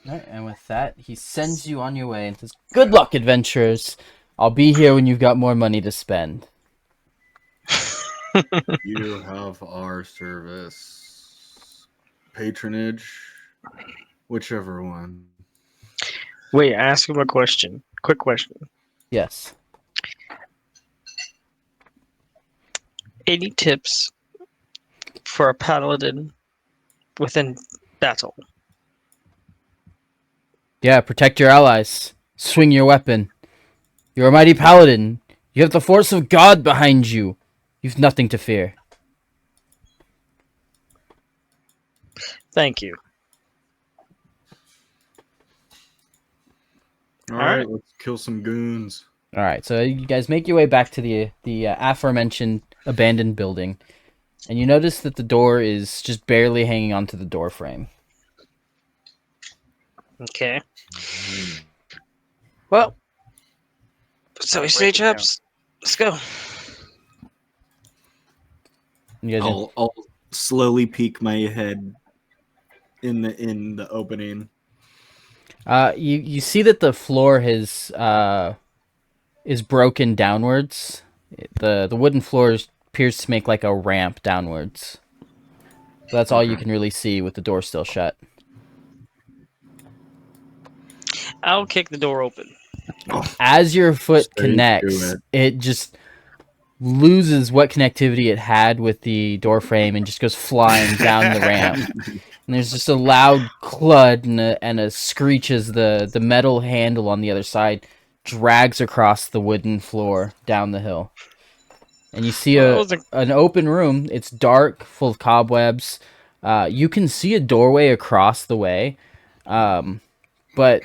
All right, and with that, he sends you on your way and says, "Good luck, adventurers. I'll be here when you've got more money to spend." You have our service, patronage, whichever one. Wait, ask him a question. Quick question. Yes. Any tips for a paladin within battle? Yeah, protect your allies. Swing your weapon. You're a mighty paladin. You have the force of God behind you. You've nothing to fear. Thank you. All All right. right, let's kill some goons. All right, so you guys make your way back to the aforementioned abandoned building, and you notice that the door is just barely hanging onto the door frame. Okay. Hmm. Well, so we say, Break it down. chaps, let's go. You guys, I'll slowly peek my head in the opening. you see that the floor is broken downwards. The wooden floor appears to make like a ramp downwards. But that's all you Okay. can really see with the door still shut. I'll kick the door open. Oh, As your foot straight to connects, it. it just loses what connectivity it had with the door frame and just goes flying down the ramp. And there's just a loud clud and a screech as the metal handle on the other side drags across the wooden floor down the hill. And you see Well, that was a an open room. It's dark, full of cobwebs. You can see a doorway across the way, but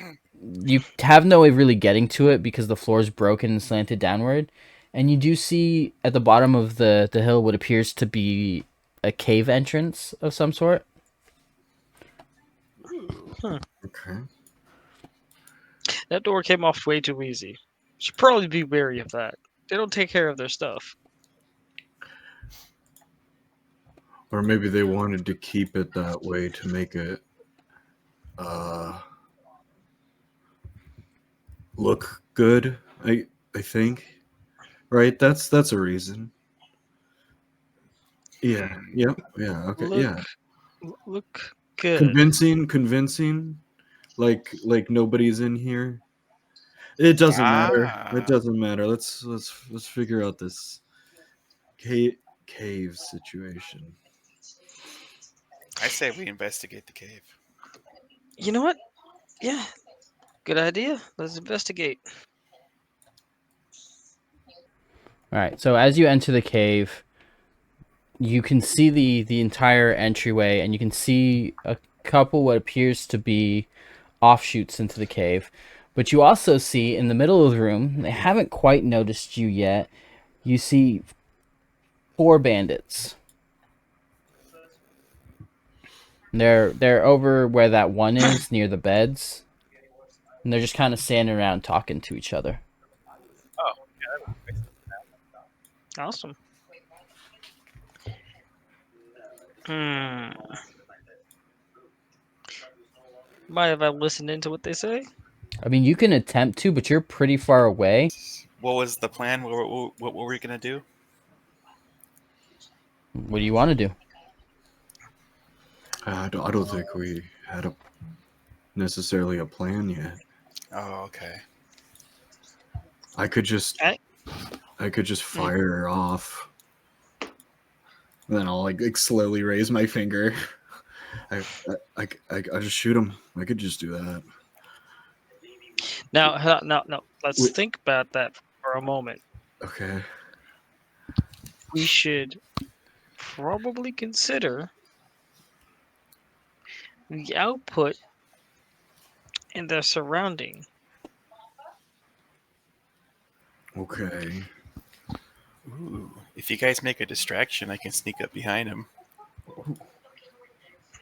you have no way of really getting to it because the floor is broken and slanted downward. And you do see at the bottom of the hill what appears to be a cave entrance of some sort. Okay. that door came off way too easy. Should probably be wary of that. They don't take care of their stuff. Or maybe they wanted to keep it that way to make it uh look good. I think. Right? That's a reason. Yeah. Yep. Yeah. Okay. Look, Yeah. look good. Convincing. Like nobody's in here. It doesn't matter. It Ah, doesn't matter. Let's figure out this cave cave situation. I say we investigate the cave. You know what? Yeah, good idea. Let's investigate. All right. So as you enter the cave, you can see the entire entryway, and you can see a couple what appears to be offshoots into the cave. But you also see in the middle of the room, they haven't quite noticed you yet. You see four bandits. They're over where that one is near the beds, and they're just kind of standing around talking to each other. Oh, yeah. Awesome. Hmm. Mind if I listen into what they say? I mean, you can attempt to, but you're pretty far away. What was the plan? What were we gonna do? What do you want to do? I don't think we had a necessarily a plan yet. Oh, okay. I could just I, I could just mm, fire her off. Then I'll like slowly raise my finger. I I just shoot him. I could just do that. now, let's Wait, think about that for a moment. okay. We should probably consider the output and their surrounding. Okay. Ooh, if you guys make a distraction, I can sneak up behind him.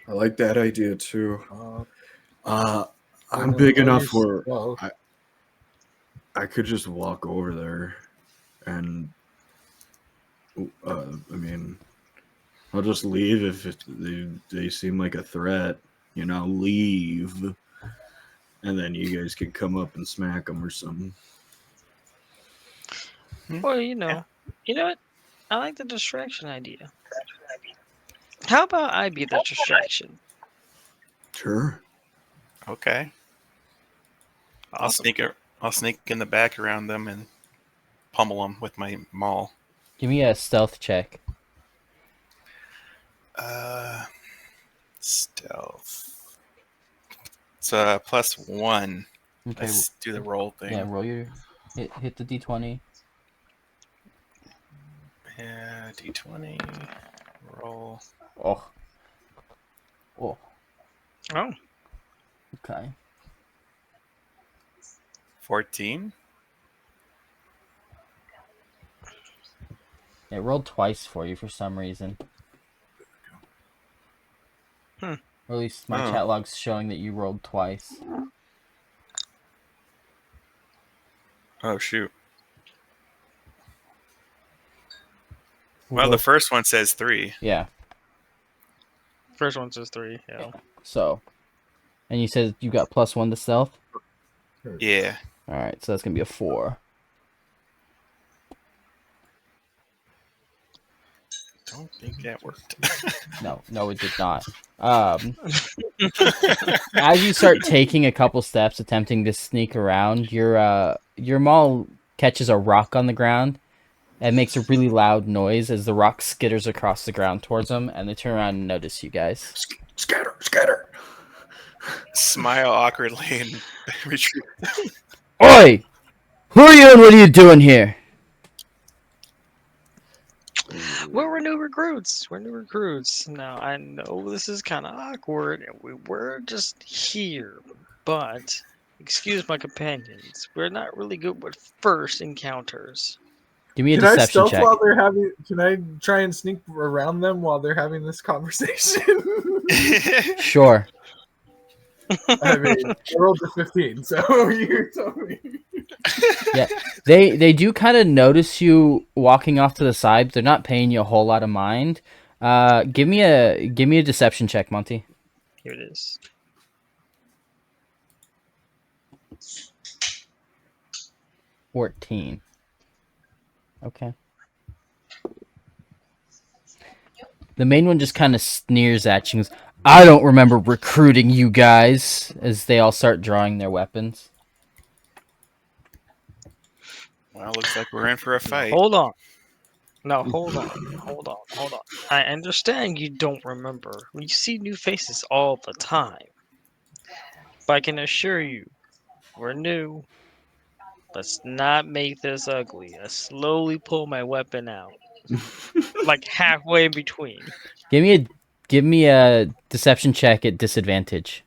I like that idea too. Uh, I'm Well, big enough always, where well, I could just walk over there, and I mean, I'll just leave if they seem like a threat. Leave. and then you guys can come up and smack them or something. Well, you know what? I like the distraction idea. How about I be the distraction? Sure. Okay. Awesome. I'll sneak in the back around them and pummel them with my maul. Give me a stealth check. Stealth. It's +1. Okay. Let's do the roll thing. Yeah, roll your hit the d20. Yeah, D20. Roll. Oh. Oh. Oh, Okay. 14. It rolled twice for you for some reason. Hmm. Or at least my Oh. chat log's showing that you rolled twice. Oh, shoot. We'll Well, go- the first one says 3. Yeah. first one says 3. Yeah. So, and you said you got +1 to stealth. Yeah. All right, so that's gonna be a 4. Don't think that worked. No, it did not. As you start taking a couple steps, attempting to sneak around, your maul catches a rock on the ground and makes a really loud noise as the rock skitters across the ground towards them, and they turn around and notice you guys. Scatter, scatter. Smile awkwardly and retreat. Oi! Who are you and what are you doing here? Well, we're new recruits. We're new recruits. Now, I know this is kind of awkward, and we were just here, but excuse my companions. We're not really good with first encounters. Give me a Can I deception stealth check. while they're having? Can I try and sneak around them while they're having this conversation? Sure. I mean, I rolled a 15, so you told me. They do kind of notice you walking off to the side. But they're not paying you a whole lot of mind. Give me a deception check, Monty. Here it is. $14. Okay. The main one just kind of sneers at you and goes, I don't remember recruiting you guys, as they all start drawing their weapons. Well, looks like we're in for a fight. Hold on. No, hold on. I understand you don't remember. We see new faces all the time. But I can assure you, we're new. Let's not make this ugly. I slowly pull my weapon out. Like halfway in between. Give me a deception check at disadvantage.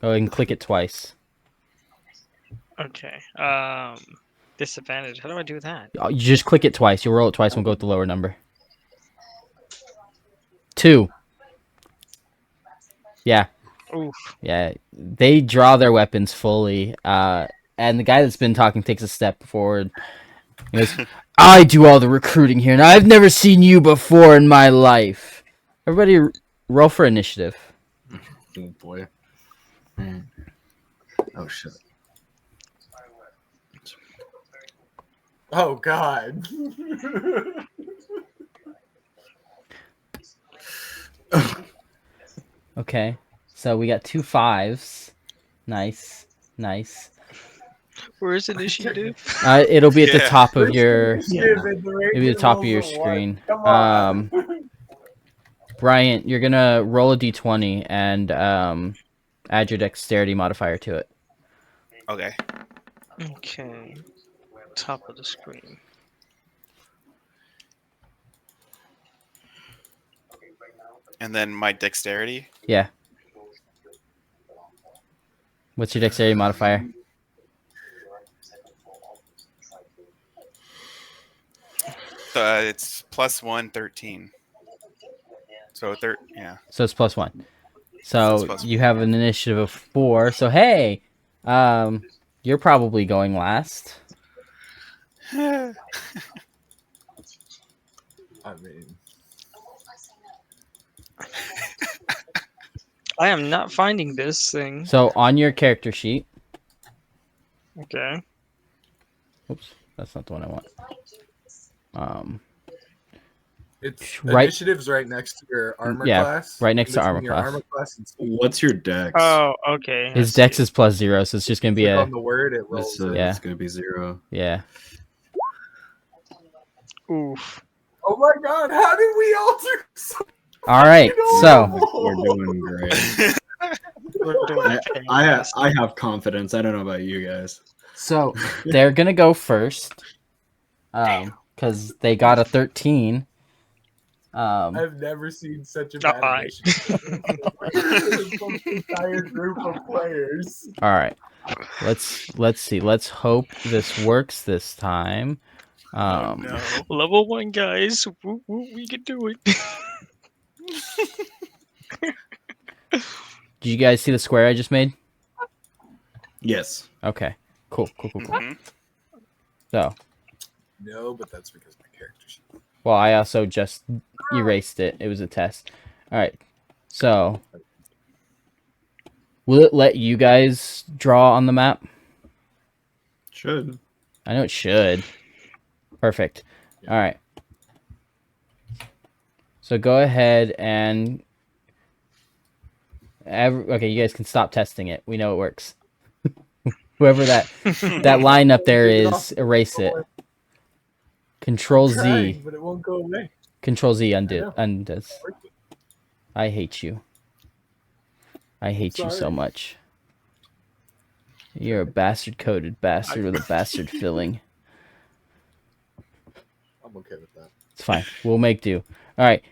Oh, and click it twice. Okay. Disadvantage. How do I do that? You just click it twice. You'll roll it twice and we'll go with the lower number. 2. Yeah. Oof. Yeah. They draw their weapons fully. And the guy that's been talking takes a step forward. He goes, I do all the recruiting here, and I've never seen you before in my life. Everybody roll for initiative. Oh boy. Oh shit. Oh God. Okay. So we got 2 5s. Nice. Where's initiative? It'll be at the Yeah. top of your It'll maybe the top of your screen. Come on. Bryant, you're gonna roll a d20 and add your dexterity modifier to it. Okay. Okay. Top of the screen. And then my dexterity. Yeah. What's your dexterity modifier? It's +1, 13. So yeah. So it's +1. So So it's +1. you have an initiative of 4. So hey, you're probably going last. I mean, I am not finding this thing. So on your character sheet, Okay. oops, that's not the one I want. It's Right- initiatives right next to your armor Yeah, class. right next In to between armor your class. armor class and speed. What's your dex? Oh, okay. His dex is +0, so it's just gonna be Click a on the word, it rolls it. Yeah. It's gonna be 0. yeah. Oof. Oh my god, how did we all do so All right, so We're doing great. We're doing I have confidence. I don't know about you guys. they're gonna go first, because they got a 13. I've never seen such a bad I- initiative. From the entire group of players. All right, let's see. Let's hope this works this time. Oh no. Level 1, guys. Woo, woo, we can do it. Did you guys see the square I just made? Yes. Okay, cool. Mhm. So, No, but that's because my character sheet. well, I also just erased it. It was a test. All right, so will it let you guys draw on the map? Should. I know it should. Perfect. All right. So go ahead and okay, you guys can stop testing it. We know it works. Whoever that line up there is, erase it. Control Z. Trying, but it won't go away. Control Z I know. undoes. I hate you. I hate you so Sorry. much. You're a bastard coded bastard with a bastard filling. I'm okay with that. It's fine. We'll make do. All right.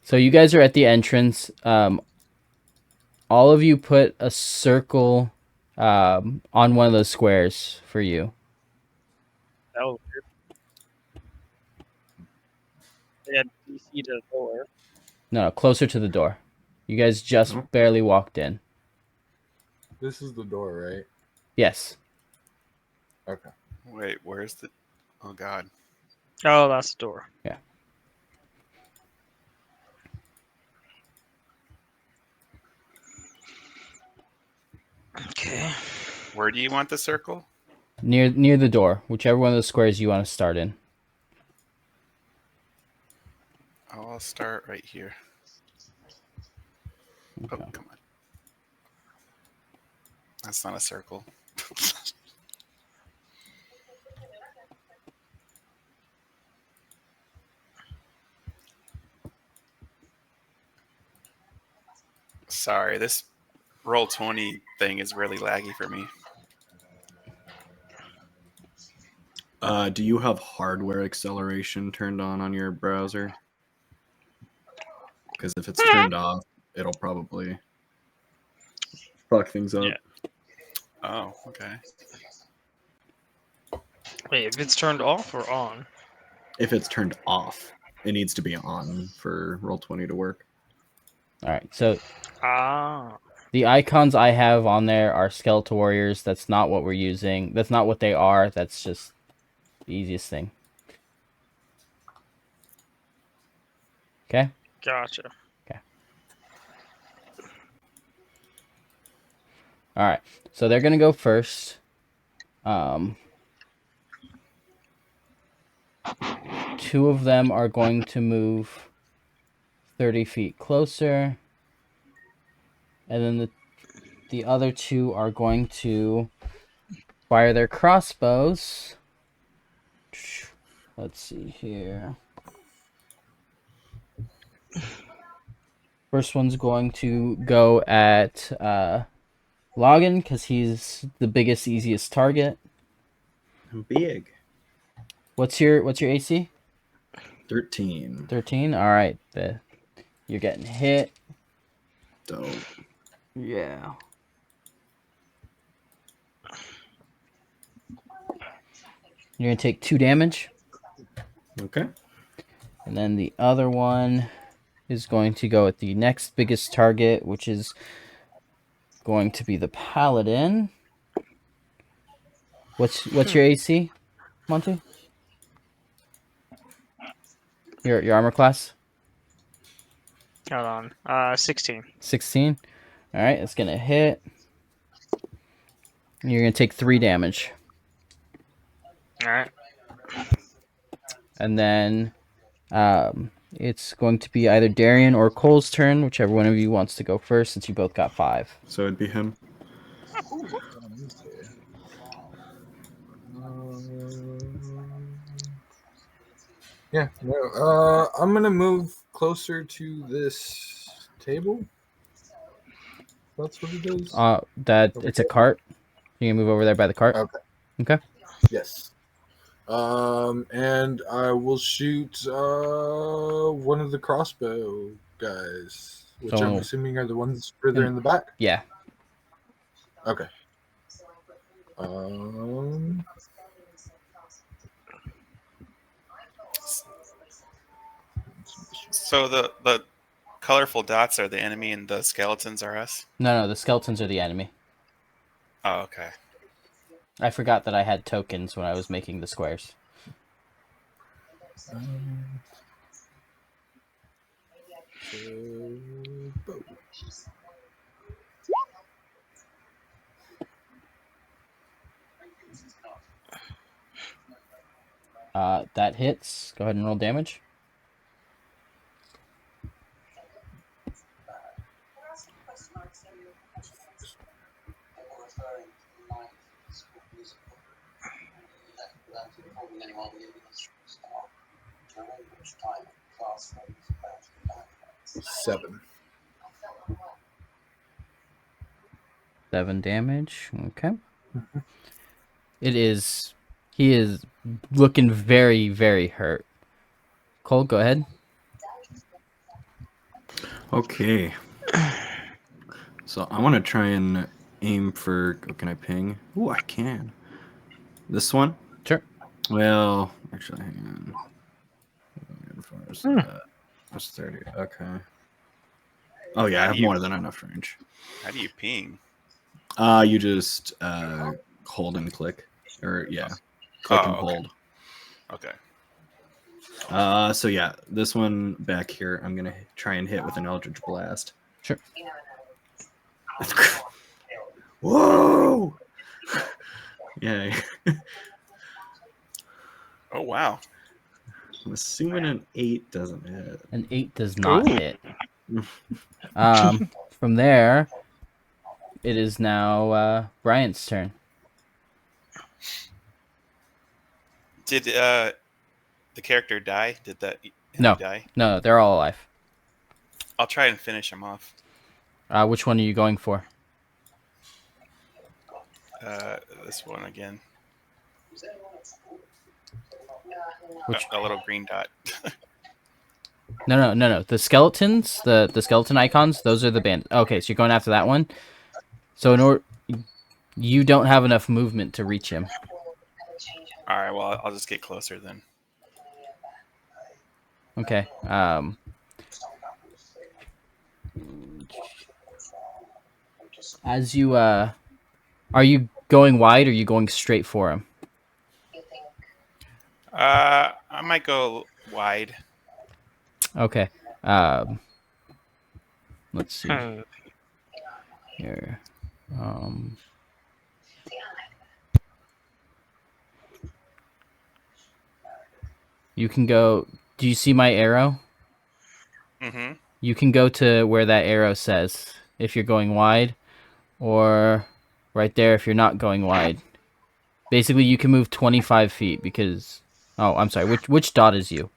So you guys are at the entrance. All of you put a circle on one of those squares for you. That was weird. They had DC to the door. No, closer to the door. You guys just barely walked in. This is the door, right? Yes. Okay. Wait, where's the? Oh god. Oh, that's the door. Yeah. Okay. Where do you want the circle? Near the door, whichever one of those squares you want to start in. I'll start right here. Oh, Okay. come on. That's not a circle. Sorry, this Roll20 thing is really laggy for me. Do you have hardware acceleration turned on your browser? Because if it's turned off, it'll probably fuck things up. Yeah. Oh, okay. Wait, if it's turned off or on? If it's turned off, it needs to be on for Roll20 to work. All right. So Ah. the icons I have on there are skeletal warriors. That's not what we're using. That's not what they are. That's just the easiest thing. Okay. Gotcha. All right. So they're gonna go first. Two of them are going to move 30 feet closer, and then the other two are going to fire their crossbows. Let's see here. First one's going to go at Logan because he's the biggest, easiest target. Big. What's your AC? 13. 13. All right, you're getting hit. Dope. Yeah. You're gonna take 2 damage, Okay. and then the other one is going to go at the next biggest target, which is going to be the paladin. What's your AC, Monty? Your armor class? Hold on. 16. 16. All right, it's gonna hit. You're gonna take 3 damage, All right. and then it's going to be either Darian or Cole's turn, whichever one of you wants to go first, since you both got 5. So it'd be him. Let me see. Yeah, no. I'm gonna move closer to this table. That's what it is. That it's a cart. You can move over there by the cart. Okay. Okay. Yes. And I will shoot one of the crossbow guys, which I'm So- assuming are the ones further in the back. Yeah. Okay. So the colorful dots are the enemy and the skeletons are us? No, the skeletons are the enemy. Oh, okay. I forgot that I had tokens when I was making the squares. That hits. Go ahead and roll damage. Seven. 7 damage. Okay. It is. He is looking very, very hurt. Cole, go ahead. Okay. So I want to try and aim for. Oh, can I ping? Ooh, I can. This one? Sure. Well, actually, hang on. That's 30. Okay. Oh yeah, I have more than enough range. How do you ping? You just hold and click, or yeah, click and okay. hold. Okay. So yeah, this one back here, I'm gonna try and hit with an Eldritch Blast. Sure. Whoa! Yeah. Oh wow. I'm assuming an 8 doesn't hit. An 8 does not Ooh. hit. From there, it is now Bryant's turn. Did the character die? Did that No. die? No, they're all alive. I'll try and finish him off. Which one are you going for? This one again. Which? A little green dot. No. The skeletons, the skeleton icons, those are the band. Okay, so you're going after that one. So in order, you don't have enough movement to reach him. All right. Well, I'll just get closer then. Okay. As you are you going wide or are you going straight for him? I might go wide. Okay. Let's see here. You can go. Do you see my arrow? Mm-hmm. You can go to where that arrow says if you're going wide, or right there if you're not going wide. Basically, you can move 25 feet because. Oh, I'm sorry. Which dot is you?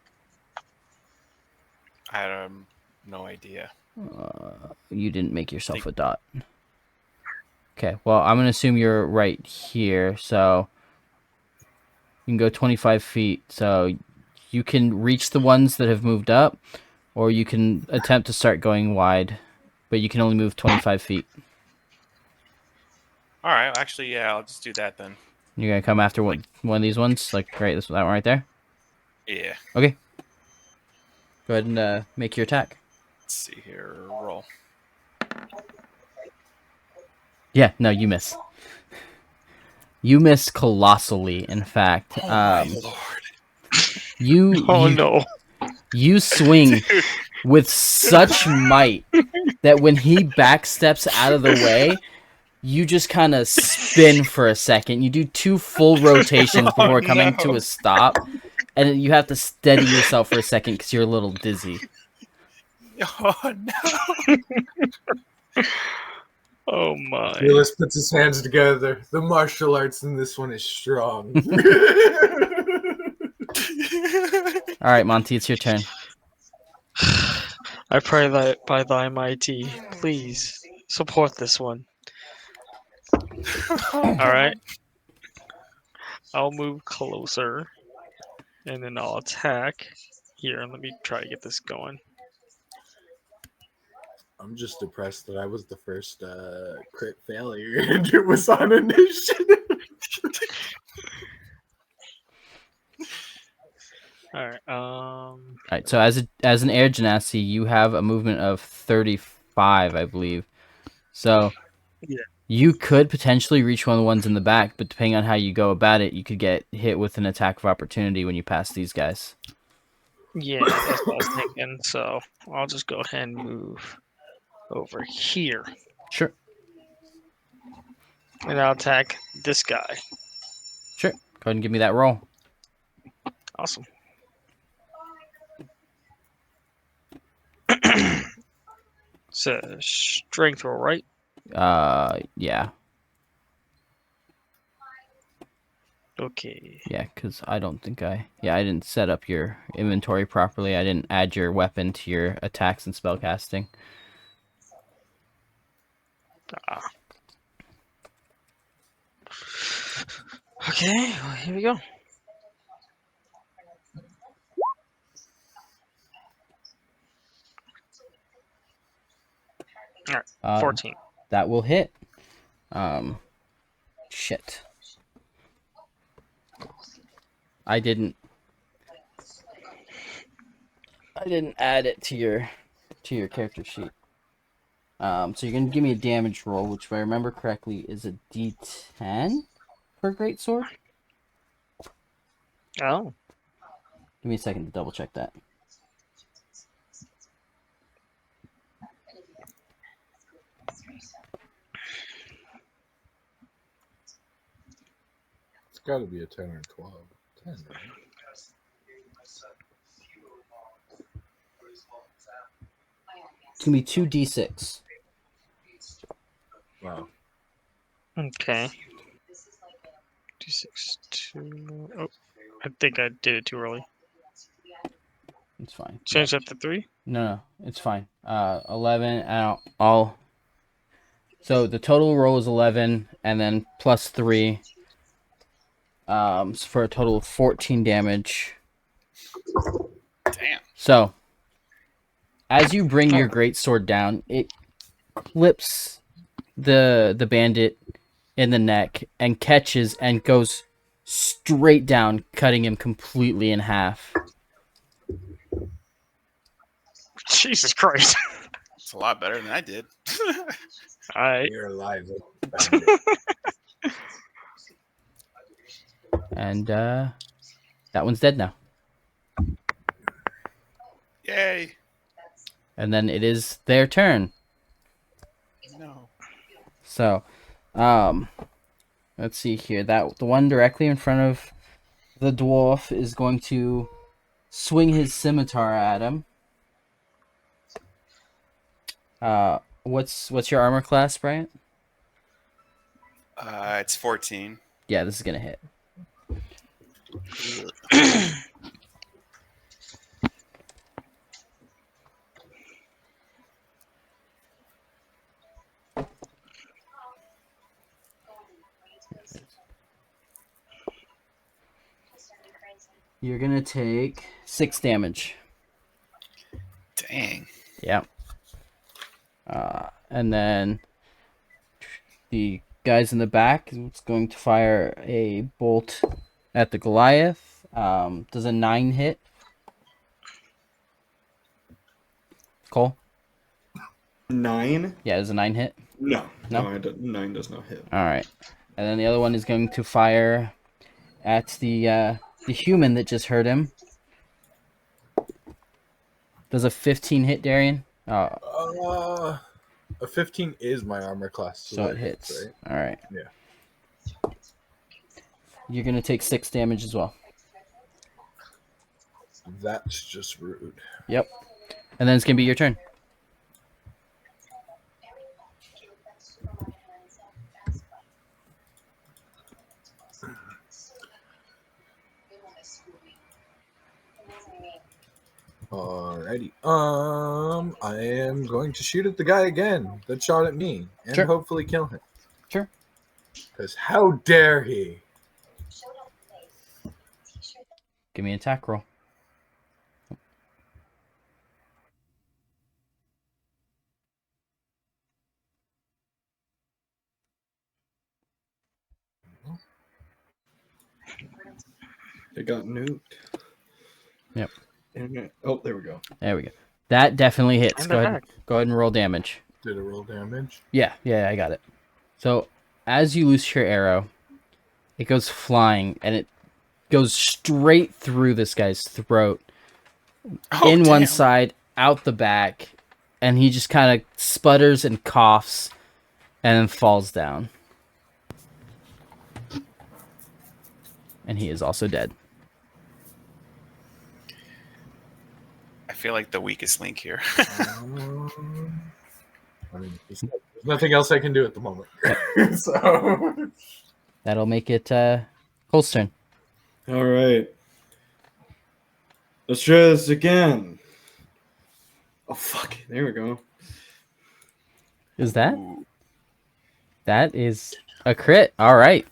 I have no idea. You didn't make yourself a dot. Okay. Well, I'm gonna assume you're right here, so you can go 25 feet. So you can reach the ones that have moved up, or you can attempt to start going wide, but you can only move 25 feet. All right. Actually, yeah. I'll just do that then. You're gonna come after one of these ones, like that one right there. Yeah. Okay. Go ahead and make your attack. Let's see here. Roll. Yeah, no, you miss. You miss colossally. In fact, Oh my lord! Oh you no. you swing with such might that when he backsteps out of the way, you just kind of spin for a second. You do 2 full rotations Oh, before coming to no. a stop, and you have to steady yourself for a second because you're a little dizzy. Oh no! Oh my. Willis puts his hands together. The martial arts in this one is strong. All right, Monty, it's your turn. I pray that by thy mighty, please support this one. All right, I'll move closer, and then I'll attack. Here, let me try to get this going. I'm just depressed that I was the first crit failure and it was on initiative. All right. All right, so as an air genasi, you have a movement of 35, I believe. So Yeah. you could potentially reach one of the ones in the back, but depending on how you go about it, you could get hit with an attack of opportunity when you pass these guys. Yeah, that's what I was thinking. So I'll just go ahead and move over here, Sure. and I'll attack this guy. Sure. Go ahead and give me that roll. Awesome. It's a strength roll, right? Yeah. Okay. Yeah, because I don't think I didn't set up your inventory properly. I didn't add your weapon to your attacks and spellcasting. Ah. Okay, well, here we go. All right, 14. That will hit. Shit. I didn't add it to your character sheet. So you're gonna give me a damage roll, which if I remember correctly is a D10 for greatsword. Oh, Give me a second to double check that. It's got to be a 10 or 12. 10, right? It's gonna be 2d6. Wow. okay. 2, 6, 2. Oh, I think I did it too early. It's fine. Change that to 3. No, it's fine. 11. I'll. So the total roll is 11, and then plus 3. For a total of 14 damage. Damn. So, as you bring your greatsword down, it clips the bandit in the neck and catches and goes straight down, cutting him completely in half. Jesus Christ. It's a lot better than I did. All right. You're alive. And that one's dead now. Yay! And then it is their turn. No. So, let's see here. That the one directly in front of the dwarf is going to swing his scimitar at him. What's your armor class, Bryant? It's 14. Yeah, this is gonna hit. You're gonna take 6 damage. Dang. Yeah. And then the guys in the back is going to fire a bolt at the Goliath. Does a 9 hit? Cole? 9? Yeah, does a 9 hit? No. No? 9 does not hit. All right. And then the other one is going to fire at the human that just hurt him. Does a 15 hit, Darian? A 15 is my armor class, So it that hits. right? All right. Yeah. You're gonna take 6 damage as well. That's just rude. Yep. And then it's gonna be your turn. Alrighty. I am going to shoot at the guy again that shot at me and Sure. hopefully kill him. Sure. Because how dare he? Give me an attack roll. It got nuked. Yep. Oh, there we go. There we go. That definitely hits. I'm Go ahead. back. Go ahead and roll damage. Did it roll damage? Yeah, I got it. So, as you loose your arrow, it goes flying and it goes straight through this guy's throat, Oh, in one damn. side, out the back, and he just kind of sputters and coughs and then falls down. And he is also dead. I feel like the weakest link here. I mean, there's nothing else I can do at the moment. So That'll make it Cole's turn. All right. Let's try this again. Oh, fuck. There we go. Is that? Ooh. That is a crit. All right.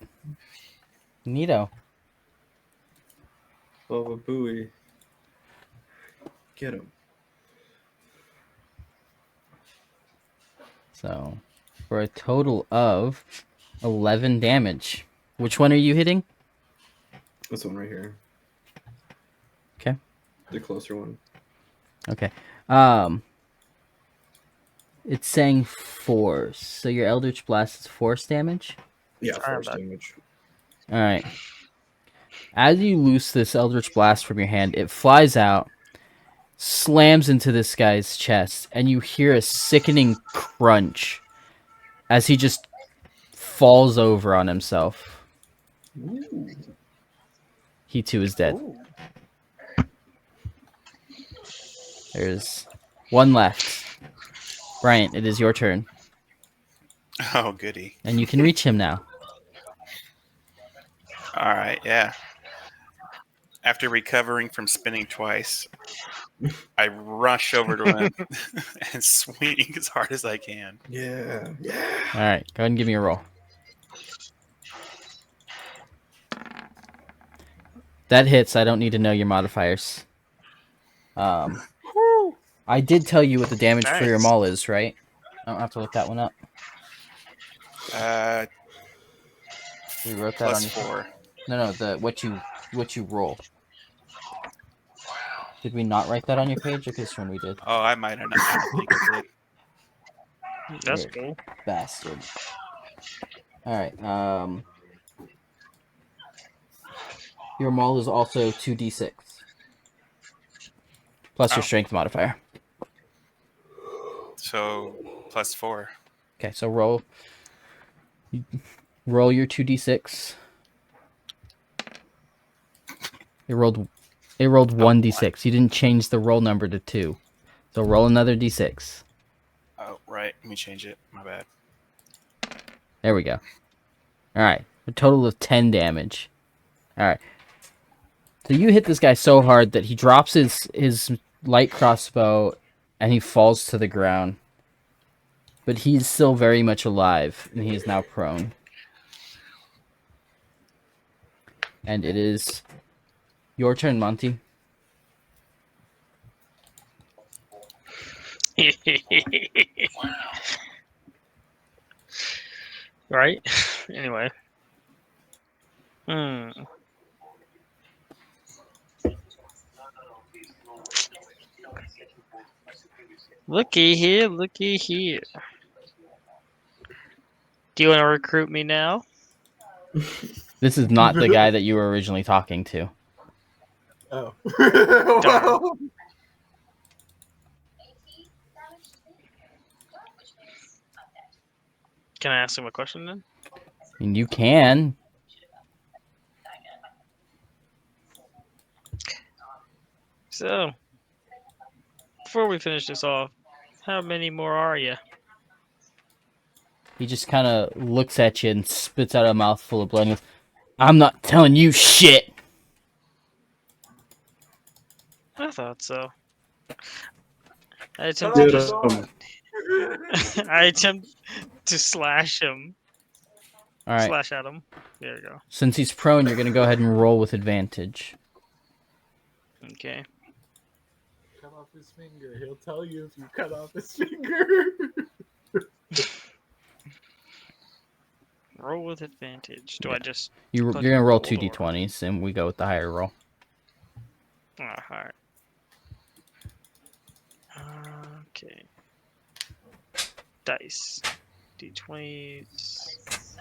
Neato. Baba Booey. Get him. So, for a total of 11 damage. Which one are you hitting? This one right here. Okay. The closer one. Okay. It's saying force. So your Eldritch Blast is force damage? Yeah, Sorry force about- damage. All right. As you loose this Eldritch Blast from your hand, it flies out, slams into this guy's chest, and you hear a sickening crunch as he just falls over on himself. Ooh. He too is dead. Ooh. There's one left. Bryant, it is your turn. Oh, goody. And you can reach him now. All right, yeah. After recovering from spinning twice, I rush over to him and swing as hard as I can. Yeah. Yeah. All right, go ahead and give me a roll. That hits. I don't need to know your modifiers. I did tell you what the damage for your Nice. maul is, right? I don't have to look that one up. We wrote that on Plus your 4. No, the what you roll. Did we not write that on your page? I could have sworn we did. Oh, I might have not. I don't think I did. That's Weird. cool. Bastard. All right. Your maul is also 2d6 plus your Oh. strength modifier. So, plus 4. Okay, so roll your 2d6. It rolled 1d6. You didn't change the roll number to 2. So roll another d6. Oh, right. Let me change it. My bad. There we go. All right. A total of 10 damage. All right. So you hit this guy so hard that he drops his light crossbow and he falls to the ground. But he's still very much alive and he is now prone. And it is your turn, Monty. Right? Anyway. Hmm. Looky here, looky here. Do you want to recruit me now? This is not the guy that you were originally talking to. Oh. Darn. Can I ask him a question then? And you can. So, before we finish this off, how many more are you? He just kind of looks at you and spits out a mouthful of blood and goes, I'm not telling you shit. I thought so. I attempt Cut to off Get his him. arm. I attempt to slash him. All right. Slash at him. There we go. Since he's prone, you're going to go ahead and roll with advantage. Okay. Cut off his finger. He'll tell you if you cut off his finger. Roll with advantage. Do I just... You're Click going to roll roll two or- d20s, and we go with the higher roll. Alright. Okay. Dice. D20s.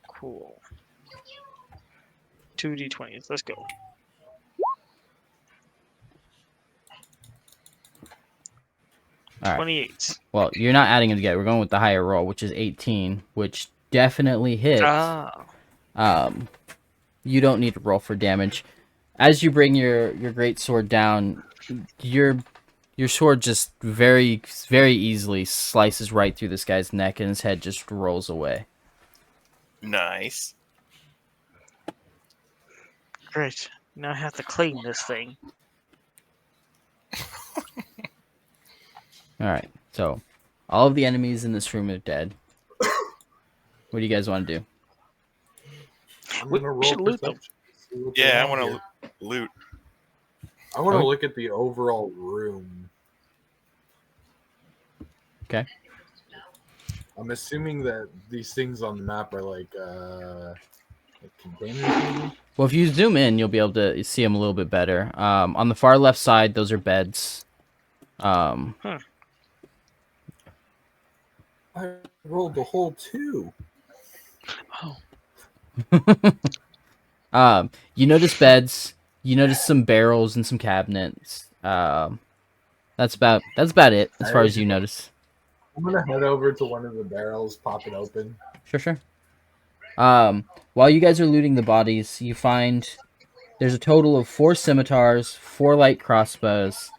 Cool. 2 D20s. Let's go. All right. 28. Well, you're not adding them together. We're going with the higher roll, which is 18, which definitely hits. Ah. You don't need to roll for damage. As you bring your great sword down, your sword just very easily slices right through this guy's neck, and his head just rolls away. Nice. Great. Now I have to clean this thing. All right. So, all of the enemies in this room are dead. What do you guys want to do? I'm We gonna roll should loot them. perception. See what's Yeah, I around want here. to loot. I want to Okay. look at the overall room. Okay. I'm assuming that these things on the map are like containers, maybe? Well, if you zoom in, you'll be able to see them a little bit better. On the far left side, those are beds. I rolled the whole 2. Oh. You notice beds. You notice some barrels and some cabinets. That's about it as far as you notice. I'm gonna head over to one of the barrels, pop it open. Sure. While you guys are looting the bodies, you find there's a total of 4 scimitars, 4 light crossbows,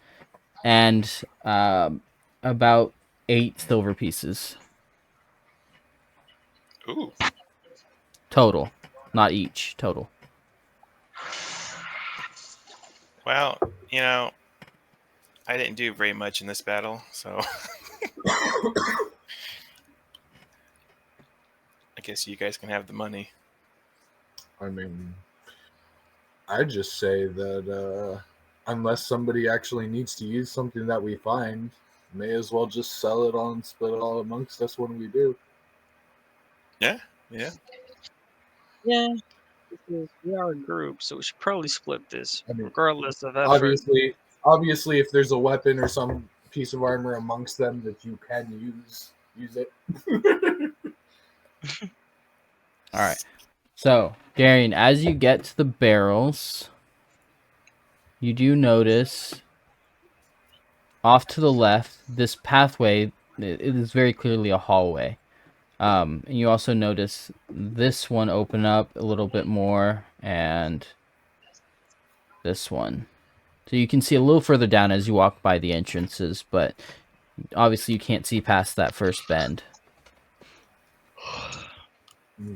and about 8 silver pieces Ooh. total, not each. Total. Well, you know, I didn't do very much in this battle, so I guess you guys can have the money. I mean, I just say that unless somebody actually needs to use something that we find, may as well just sell it all and split it all amongst us when we do. Yeah. Yeah. Because we are a group, so we should probably split this, I mean, regardless of effort. Obviously, if there's a weapon or some piece of armor amongst them that you can use it. All right. So, Darian, as you get to the barrels, you do notice off to the left, this pathway, it is very clearly a hallway. And you also notice this one open up a little bit more, and this one. So you can see a little further down as you walk by the entrances, but obviously you can't see past that first bend.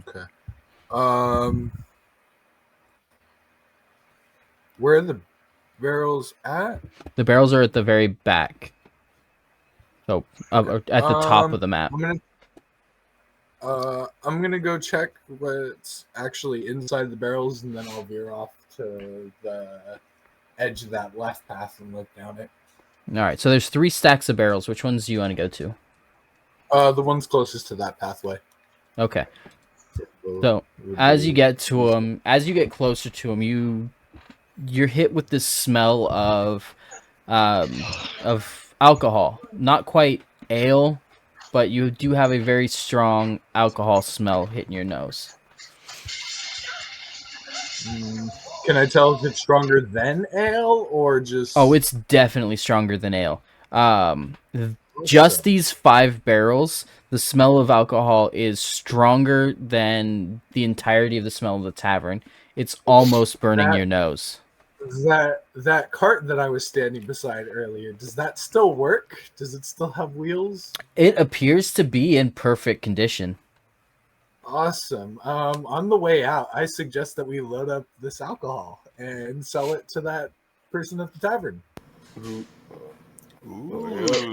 Okay. Where are the barrels at? The barrels are at the very back. So at the top of the map. I'm gonna go check what's actually inside the barrels, and then I'll veer off to the edge of that left path and look down it. All right. So there's 3 stacks of barrels. Which ones do you want to go to? The ones closest to that pathway. Okay. So as you get to them, as you get closer to them, you're hit with this smell of alcohol. Not quite ale, but you do have a very strong alcohol smell hitting your nose. Can I tell if it's stronger than ale or just? Oh, it's definitely stronger than ale. just So, these 5 barrels, the smell of alcohol is stronger than the entirety of the smell of the tavern. It's almost burning That- your nose. that cart that I was standing beside earlier, does that still work? Does it still have wheels? It appears to be in perfect condition. Awesome. On the way out, I suggest that we load up this alcohol and sell it to that person at the tavern. Ooh.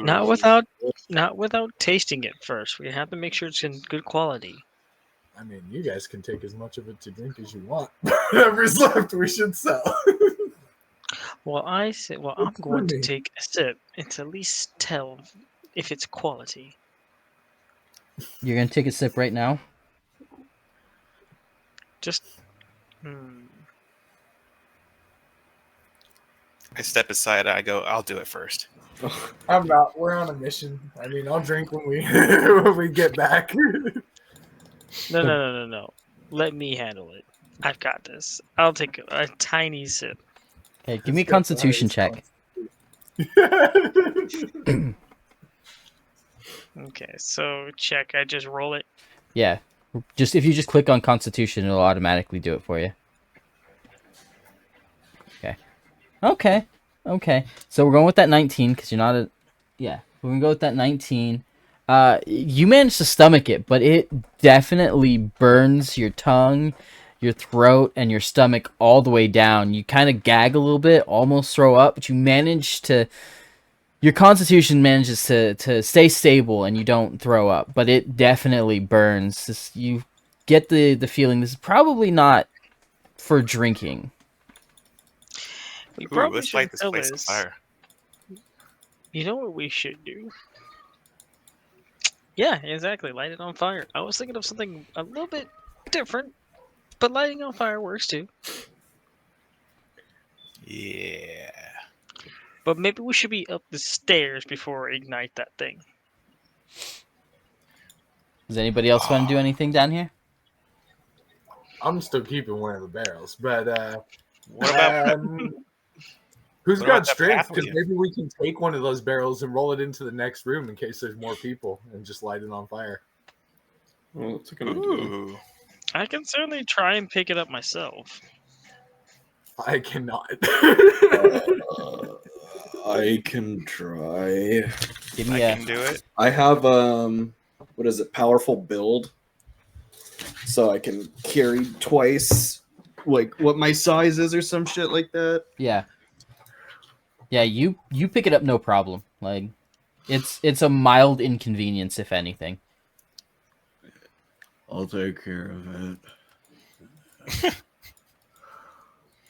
Not without tasting it first. We have to make sure it's in good quality. I mean, you guys can take as much of it to drink as you want. Whatever's left, we should sell. Well, I'm It's going to funny. take a sip and to at least tell if it's quality. You're gonna take a sip right now. Just, hmm. I step aside. I go, I'll do it first. I'm not. We're on a mission. I mean, I'll drink when we when we get back. No. Let me handle it. I've got this. I'll take a tiny sip. Okay, give me a It's got the Constitution check. highest Okay, so check. I just roll it. Yeah, just if you just click on Constitution, it'll automatically do it for you. Okay. So we're going with that 19 because you're not a. Yeah, we're gonna go with that 19. You managed to stomach it, but it definitely burns your tongue, your throat, and your stomach all the way down. You kind of gag a little bit, almost throw up, but you manage to. Your constitution manages to stay stable and you don't throw up, but it definitely burns. You get the feeling this is probably not for drinking. We Ooh, probably let's should light this sell place on this. fire. You know what we should do? Yeah, exactly. Light it on fire. I was thinking of something a little bit different, but lighting on fire works too. Yeah. But maybe we should be up the stairs before we ignite that thing. Does anybody else want to do anything down here? I'm still keeping one of the barrels, but What about who's What about got that strength? path Because with you? maybe we can take one of those barrels and roll it into the next room in case there's more people and just light it on fire. Well, that's a good idea. Ooh. I can certainly try and pick it up myself. I cannot. I can try. Give I me a. can do it. I have what is it? Powerful build, so I can carry twice, like what my size is or some shit like that. Yeah. Yeah, you pick it up no problem. Like, it's a mild inconvenience if anything. I'll take care of it.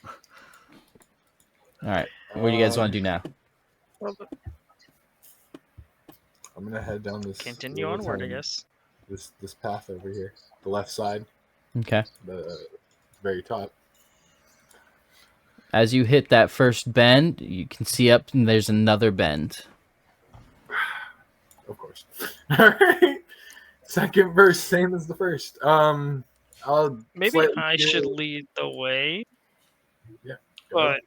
All right. What do you guys want to do now? Well, I'm gonna head down this. continue little onward, I tiny- guess. This path over here, the left side, Okay. the very top. As you hit that first bend, you can see up and there's another bend. Of course. All right. Second verse, same as the first. I'll Maybe slightly I should do- lead the way. Yeah, go But ahead.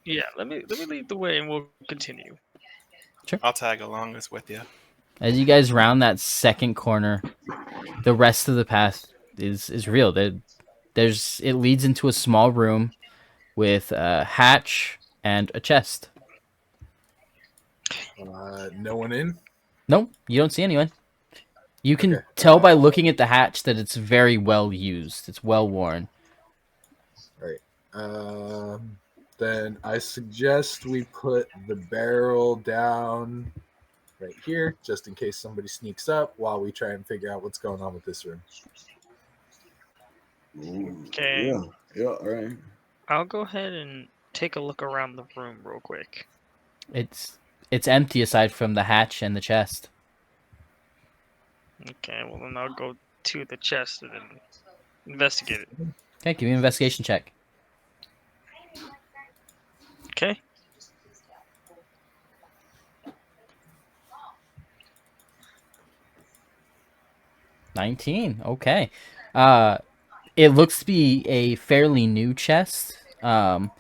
yeah, let me lead the way and we'll continue. I'll tag along this with you. As you guys round that second corner, the rest of the path is real. There's it leads into a small room with a hatch and a chest. No one in. Nope, you don't see anyone. You can Okay. tell by looking at the hatch that it's very well used. It's well worn. Then I suggest we put the barrel down right here, just in case somebody sneaks up while we try and figure out what's going on with this room. Okay. Yeah. All right. I'll go ahead and take a look around the room real quick. It's empty aside from the hatch and the chest. Okay, well then I'll go to the chest and then investigate it. Okay, give me an investigation check. Okay. $19. Okay. It looks to be a fairly new chest, but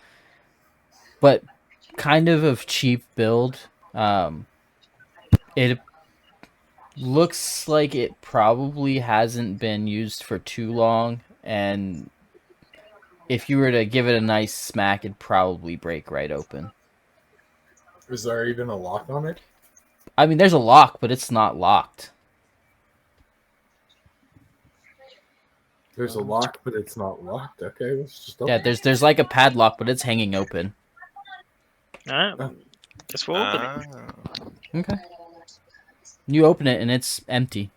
kind of cheap build. It Looks like it probably hasn't been used for too long, and if you were to give it a nice smack, it'd probably break right open. Is there even a lock on it? I mean, there's a lock, but it's not locked. There's a lock, but it's not locked. Okay, let's just Yeah, open it. there's like a padlock, but it's hanging open. All right. Oh. Guess we'll open it. Okay. You open it and it's empty.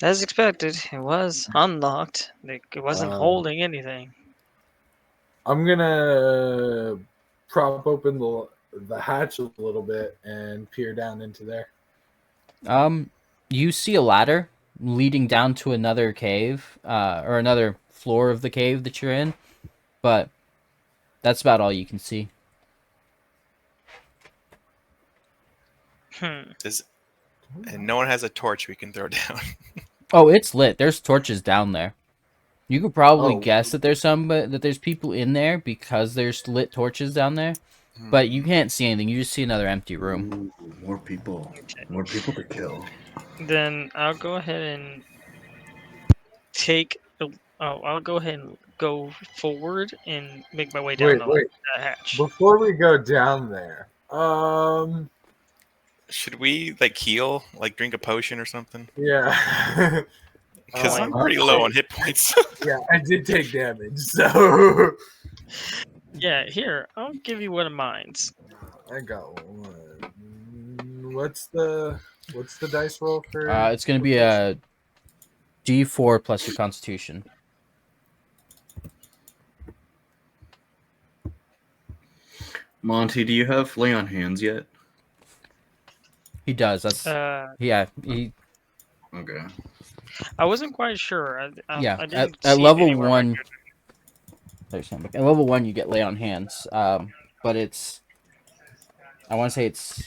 As expected, it was unlocked. It wasn't Um, holding anything. I'm gonna prop open the hatch a little bit and peer down into there. You see a ladder leading down to another cave, or another floor of the cave that you're in, but that's about all you can see. And no one has a torch we can throw down. Oh, it's lit. There's torches down there. You could probably Oh. guess that there's people in there because there's lit torches down there, but you can't see anything. You just see another empty room. Ooh, more people. More people to kill. Then I'll go ahead and take. I'll go ahead and go forward and make my way down Wait. the hatch. Before we go down there, Should we like heal, like drink a potion or something? yeah. Because I'm Oh, pretty low on hit points. Yeah, I did take damage, so Yeah, here I'll give you one of mine's. I got one. What's the dice roll for? It's gonna be a D4 plus your Constitution. Monty, do you have lay on hands yet? He does. That's yeah. He Okay. I wasn't quite sure. Yeah, I didn't at see it level anywhere on my 1, there's something. At level 1, you get lay on hands. But it's, I want to say it's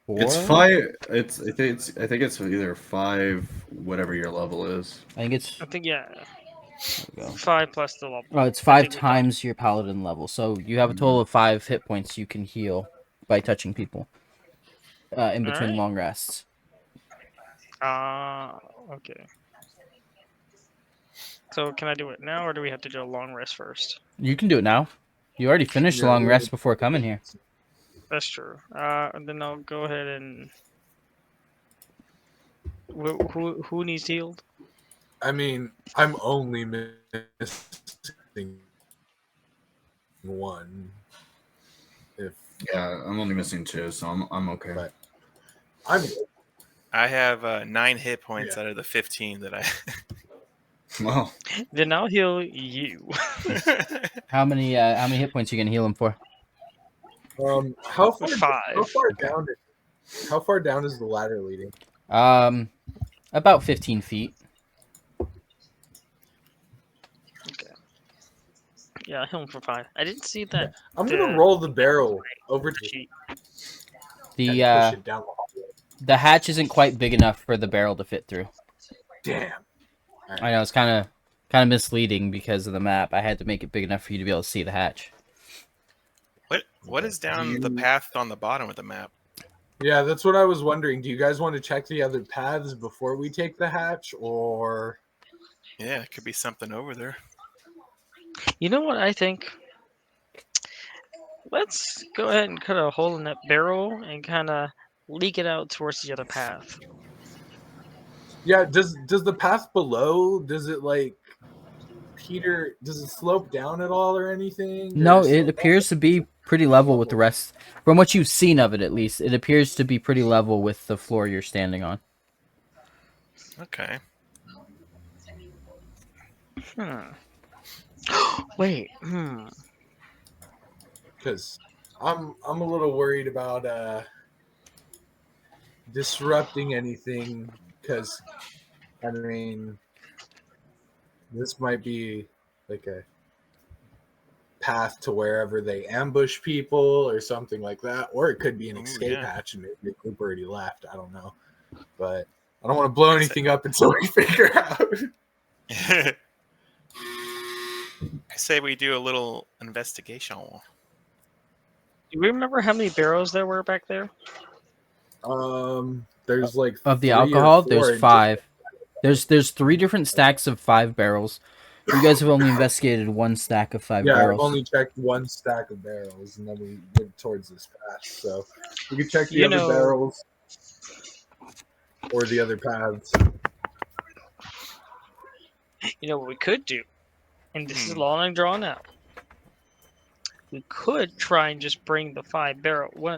4. It's 5. I think it's either 5, whatever your level is. I think it's. I think yeah, There we go. 5 plus the level. Oh, it's I 5 think we're done. times your paladin level. So you have a total of 5 hit points you can heal by touching people. In between Alright. long rests. Okay. So can I do it now, or do we have to do a long rest first? You can do it now. You already finished the Yeah, long we- rest before coming here. That's true. And then I'll go ahead and. Who needs healed? I mean, I'm only missing one. If Yeah, I'm only missing 2, so I'm okay. But- I'm I have 9 hit points Yeah. out of the 15 that I. Well, Then I'll heal you. How many hit points are you gonna heal him for? how far 5. how far down is the ladder leading? About 15 feet. Yeah, I'll heal him for 5. I didn't see that I'm gonna roll the barrel over to sheet. The and push it down the hallway. the hatch isn't quite big enough for the barrel to fit through. Damn. I know it's kind of misleading because of the map. I had to make it big enough for you to be able to see the hatch. What is down the path on the bottom of the map? Yeah, that's what I was wondering. Do you guys want to check the other paths before we take the hatch, or Yeah, it could be something over there. You know what I think? Let's go ahead and cut a hole in that barrel and kind of leak it out towards the other path. yeah? Does the path below? Does it like Peter? Does it slope down at all or anything? No, Or it slope appears to be pretty level with the rest. From what you've seen of it, at least, it appears to be pretty level with the floor you're standing on. Okay. Wait. Because I'm a little worried about disrupting anything. Because I mean, this might be like a path to wherever they ambush people or something like that, or it could be an Ooh, escape yeah. hatch and maybe the group already left. I don't know, but I don't want to blow anything up until we figure out. I say we do a little investigation. Do we remember how many barrels there were back there? There's like Of the 3 or alcohol, 4 there's in just- 5. There's 3 different stacks of 5 barrels. You guys have only investigated 1 stack of 5 Yeah, I've barrels. only checked 1 stack of barrels, and then we went towards this path. So we could check the You other know- barrels or the other paths. You know what we could do, and this is Hmm. long and drawn out. We could try and just bring the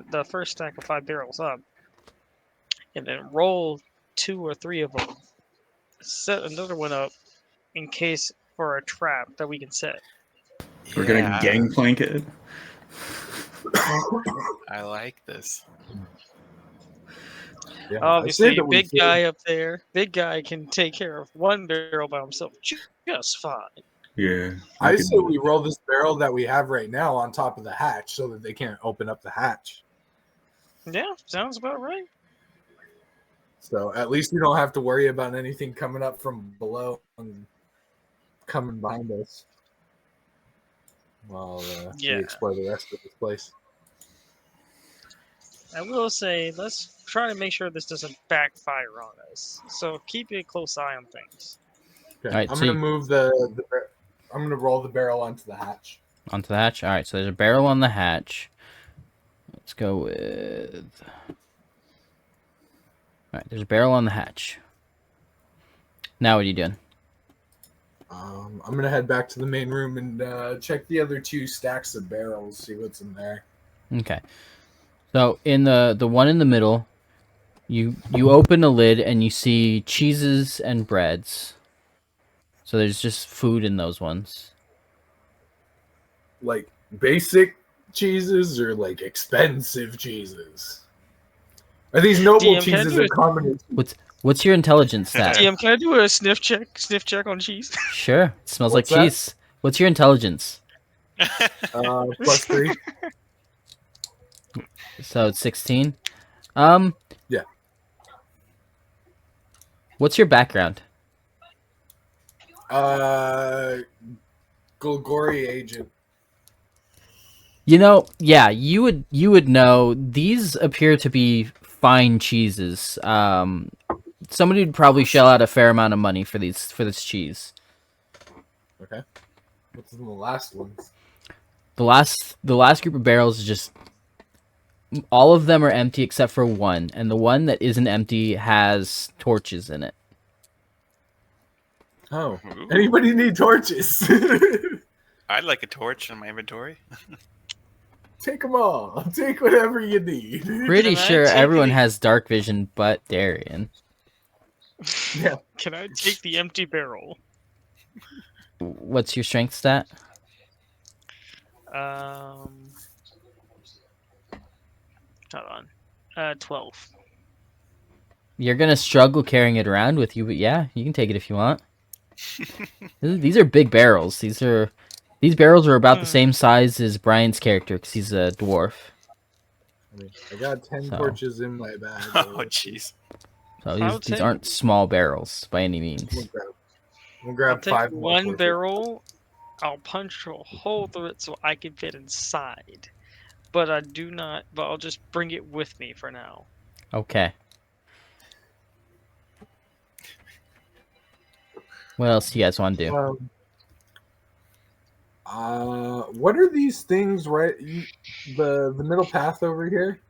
the first stack of 5 barrels up, and then roll 2 or 3 of them. Set another one up in case for a trap that we can set. We're gonna gangplank it. I like this. Yeah, I say Obviously, that we big should. guy up there, big guy can take care of 1 barrel by himself just fine. Yeah. I say we roll this barrel that we have right now on top of the hatch so that they can't open up the hatch. Yeah, sounds about right. So at least we don't have to worry about anything coming up from below and coming behind us while Yeah. we explore the rest of this place. I will say, let's try to make sure this doesn't backfire on us. So keep a close eye on things. Okay, Alright, I'm so gonna move I'm gonna roll the barrel onto the hatch. Onto the hatch. All right, so there's a barrel on the hatch. Let's go with. All right, there's a barrel on the hatch. Now what are you doing? I'm gonna head back to the main room and check the other 2 stacks of barrels, see what's in there. Okay. So in the one in the middle, you open the lid and you see cheeses and breads. So there's just food in those ones. Like basic cheeses or like expensive cheeses? Are these noble DM, can I cheeses do or it? common? What's your intelligence stat? DM, can I do a sniff check? Sniff check on cheese? Sure. It smells What's like that? cheese. What's your intelligence? +3. So it's 16. Yeah. What's your background? Golgori agent. You know, yeah, you would know. These appear to be fine cheeses. Somebody would probably shell out a fair amount of money for this cheese. Okay. What's in the last ones? The last group of barrels is just all of them are empty except for one, and the one that isn't empty has torches in it. Oh. Ooh. Anybody need torches? I'd like a torch in my inventory. Take them all. Take whatever you need. Pretty Can I sure take everyone any- has dark vision but Darian. Yeah. Can I take the empty barrel? What's your strength stat? Hold on. 12. You're gonna struggle carrying it around with you, but yeah, you can take it if you want. These are big barrels. These barrels are about the same size as Brian's character because he's a dwarf. I mean, I got 10 So. torches in my bag. Oh, jeez. So I'll these take- aren't small barrels by any I'm means. gonna grab I'll take 5 more 1 torches. barrel. I'll punch a hole through it so I can fit inside. But I'll just bring it with me for now. Okay. What else do you guys want to do? What are these things right? The middle path over here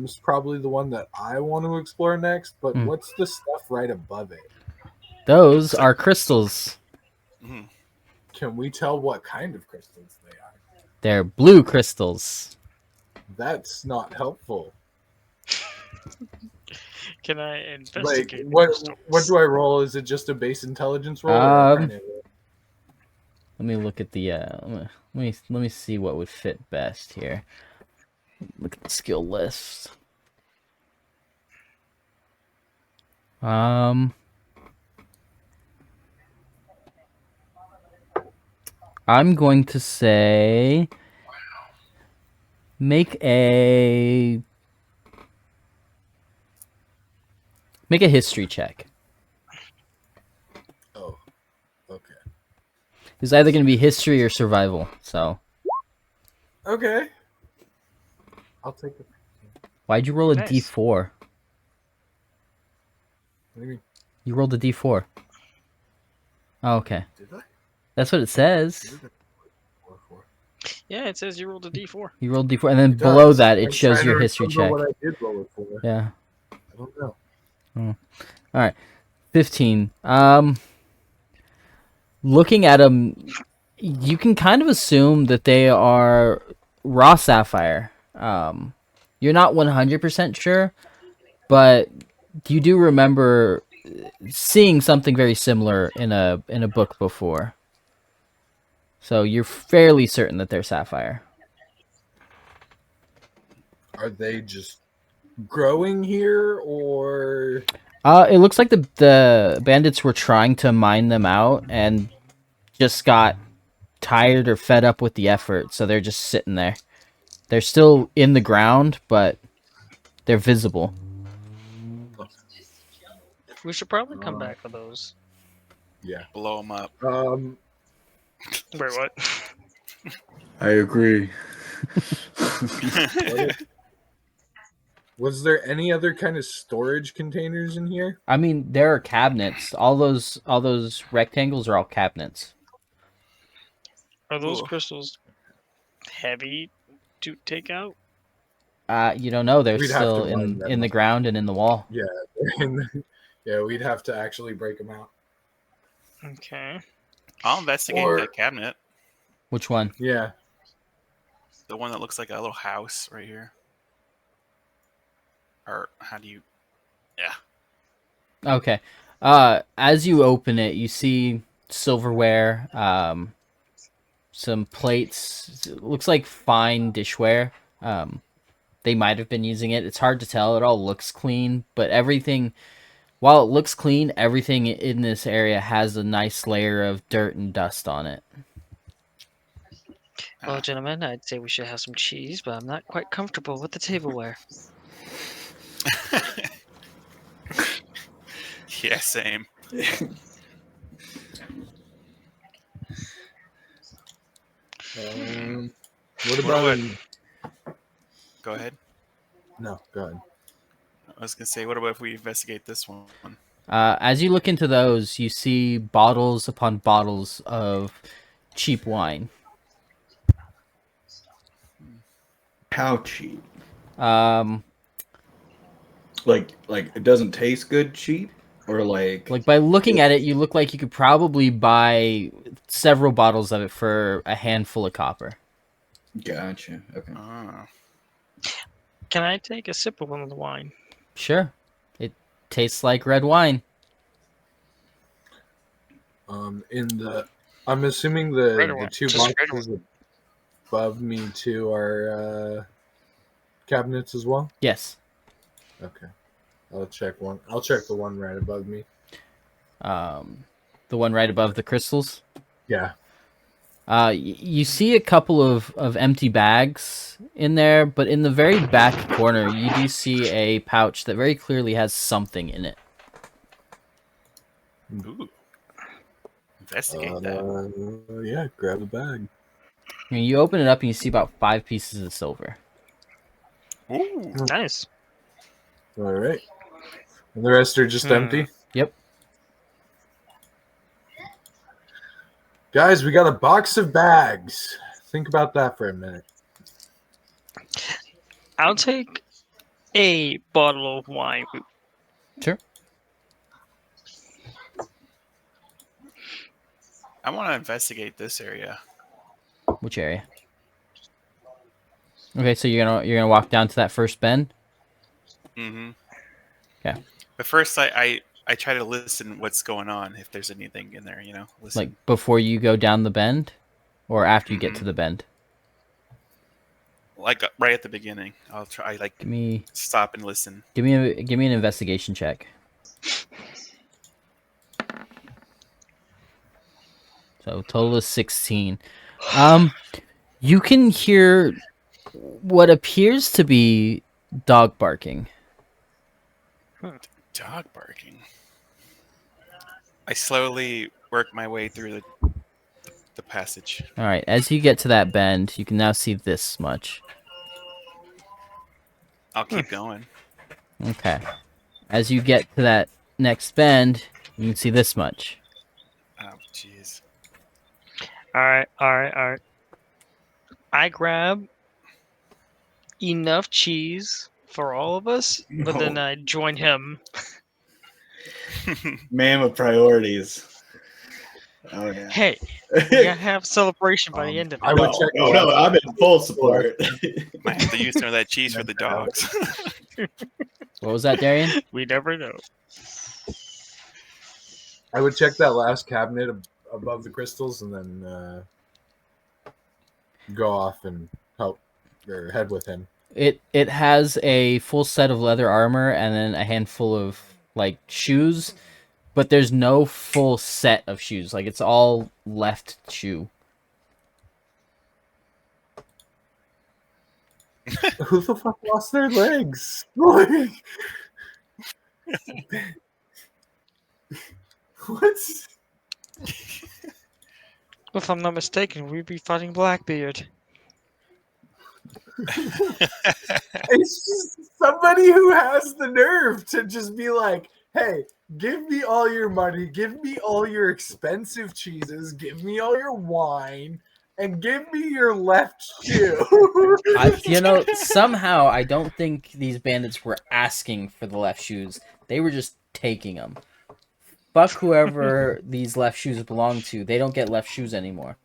is probably the one that I want to explore next, but Hmm. what's the stuff right above it? Those are crystals. Mhm. Can we tell what kind of crystals they are? They're blue crystals. That's not helpful. Can I Like, investigate? the what crystals? do I roll? Is it just a base intelligence roll? Or a Um, finance roll? Let me look at the let me see what would fit best here. Look at the skill list. I'm going to say make a history check. Oh, okay. It's either going to be history or survival. So Okay. I'll take it. Why'd you roll a Nice. d4? What do you mean? You rolled a d4. Oh, okay. Did I? That's what it says. What did I roll for? Yeah, it says you rolled a d4. You rolled d4, and then It below does. that, it I'm shows trying your to history remember check. what I did roll it for. Yeah. I don't know. All right. 15. Looking at them, you can kind of assume that they are raw sapphire. You're not 100% sure, but you do remember seeing something very similar in a book before. So you're fairly certain that they're sapphire. Are they just growing here, or It looks like the bandits were trying to mine them out and just got tired or fed up with the effort, so they're just sitting there. They're still in the ground, but they're visible. We should probably come Uh, back for those. yeah? Blow them up. Wait, what? I agree. Was there any other kind of storage containers in here? I mean, there are cabinets. All those rectangles are all cabinets. Are those Cool. crystals heavy to take out? You don't know. They're We'd have still to mine them in the up. ground and in the wall. Yeah, yeah, we'd have to actually break them out. Okay. I'll investigate Or- that cabinet. Which one? Yeah, The one that looks like a little house right here. Or how do you? Yeah. Okay. As you open it, you see silverware, some plates. It looks like fine dishware. They might have been using it. It's hard to tell. It all looks clean, but everything, while it looks clean, everything in this area has a nice layer of dirt and dust on it. Well, gentlemen, I'd say we should have some cheese, but I'm not quite comfortable with the tableware. Yeah, same. what about? What? Go ahead. No, go ahead. I was gonna say, what about if we investigate this one? As you look into those, you see bottles upon bottles of cheap wine. How cheap? Um, Like it doesn't taste good cheap, or like by looking at it, you look like you could probably buy several bottles of it for a handful of copper. Gotcha. Okay. Oh. Can I take a sip of one of the wine? Sure. It tastes like red wine. I'm assuming Red the one. two Just red boxes above me too are cabinets as well. Yes. Okay, I'll check one. I'll check the one right above me. The one right above the crystals. Yeah. You see a couple of empty bags in there, but in the very back corner, you do see a pouch that very clearly has something in it. Ooh. Investigate that. Yeah, grab a bag. And you open it up and you see about 5 pieces of silver. Ooh. Nice. All right. And the rest are just empty. Yep. Guys, we got a box of bags. Think about that for a minute. I'll take a bottle of wine. Sure. I want to investigate this area. Which area? Okay, so you're gonna walk down to that first bend. Mm-hmm. Okay. But first, I try to listen what's going on, if there's anything in there, listen. Like before you go down the bend, or after you get to the bend. Like right at the beginning. I'll try Give me stop and listen. give me an investigation check. So total is 16. You can hear what appears to be dog barking. Dog barking. I slowly work my way through the passage. All right, as you get to that bend, you can now see this much. I'll keep going. Okay. As you get to that next bend, you can see this much. Oh, jeez. All right. I grab enough cheese for all of us, but then No. I join him. Man with priorities. Oh yeah. Hey, we gotta have celebration by the end of I it. would check the no, left- I'm in full support. Might have to use some of that cheese for the dogs. What was that, Darian? We never know. I would check that last cabinet above the crystals and then go off and help or head with him. It has a full set of leather armor and then a handful of like shoes, but there's no full set of shoes. Like it's all left shoe. Who the fuck lost their legs? Like, what? If I'm not mistaken, we'd be fighting Blackbeard. It's just somebody who has the nerve to just be like, hey, give me all your money, give me all your expensive cheeses, give me all your wine, and give me your left shoe. Somehow I don't think these bandits were asking for the left shoes. They were just taking them. Fuck whoever these left shoes belong to. They don't get left shoes anymore.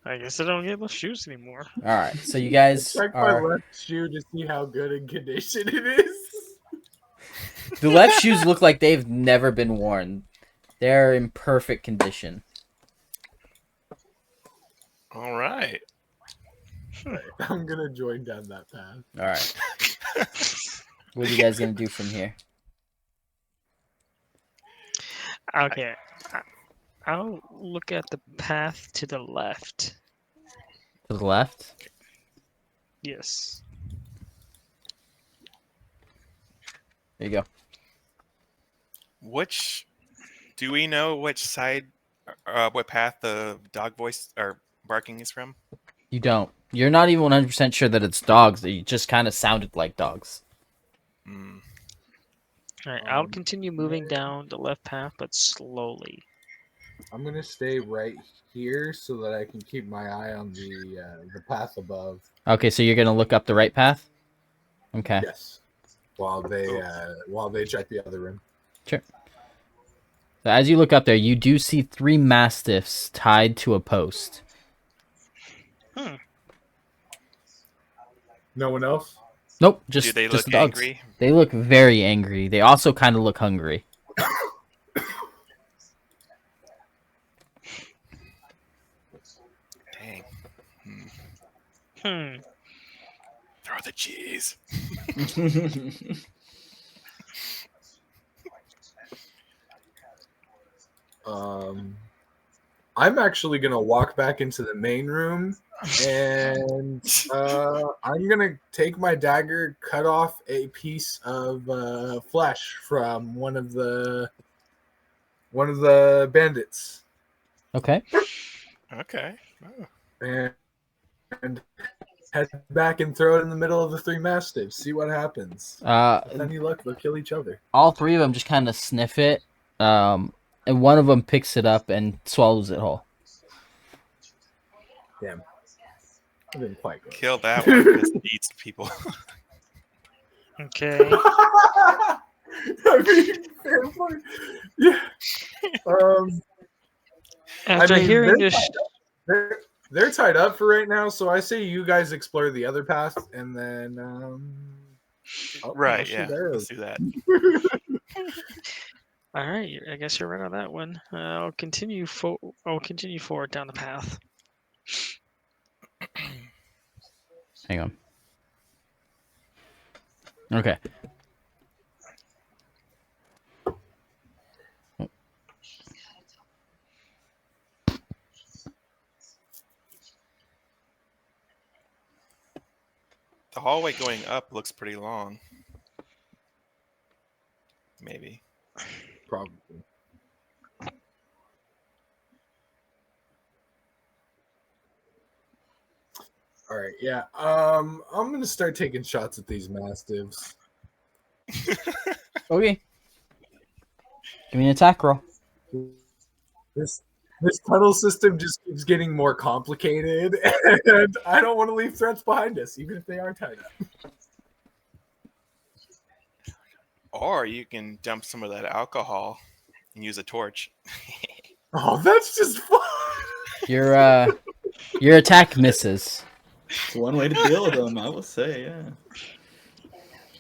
I guess I don't get my shoes anymore. All right, so you guys Check my are left shoe to see how good in condition it is. the left shoes look like they've never been worn. They're in perfect condition. All right. I'm gonna join down that path. All right. What are you guys gonna do from here? Okay. I'll look at the path to the left. To the left. Yes. There you go. Do we know which side, what path the dog voice or barking is from? You don't. You're not even 100% sure that it's dogs. It just kind of sounded like dogs. Hmm. All right. I'll continue moving down the left path, but slowly. I'm gonna stay right here so that I can keep my eye on the path above. Okay, so you're gonna look up the right path. Okay. Yes, while they check the other room. Sure. So as you look up there, you do see 3 mastiffs tied to a post. No one else. Nope, Do just they just look the dogs. angry? They look very angry. They also kind of look hungry. Dang. Hmm. Throw the cheese. I'm actually gonna walk back into the main room, and I'm gonna take my dagger, cut off a piece of flesh from one of the bandits, Okay. Okay. Oh. and head back and throw it in the middle of the 3 mastiffs. See what happens. With any luck, they'll kill each other. All 3 of them just kind of sniff it, and one of them picks it up and swallows it whole. Damn, I didn't quite go. Kill that one because it eats people. Okay. I mean, fair point. Yeah. After hearing they're this, they're tied up for right now, so I say you guys explore the other path, and then Right, yeah. Let's do that. all right. I guess you're right on that one. I'll continue forward down the path. Hang on. Okay. The hallway going up looks pretty long. Maybe. Probably. All right, yeah. I'm gonna start taking shots at these mastiffs. Okay. Give me an attack roll. This tunnel system just keeps getting more complicated, and I don't want to leave threats behind us, even if they are tied up. Or you can dump some of that alcohol and use a torch. Oh, that's just fun. Your attack misses. It's one way to deal with them, I will say. Yeah.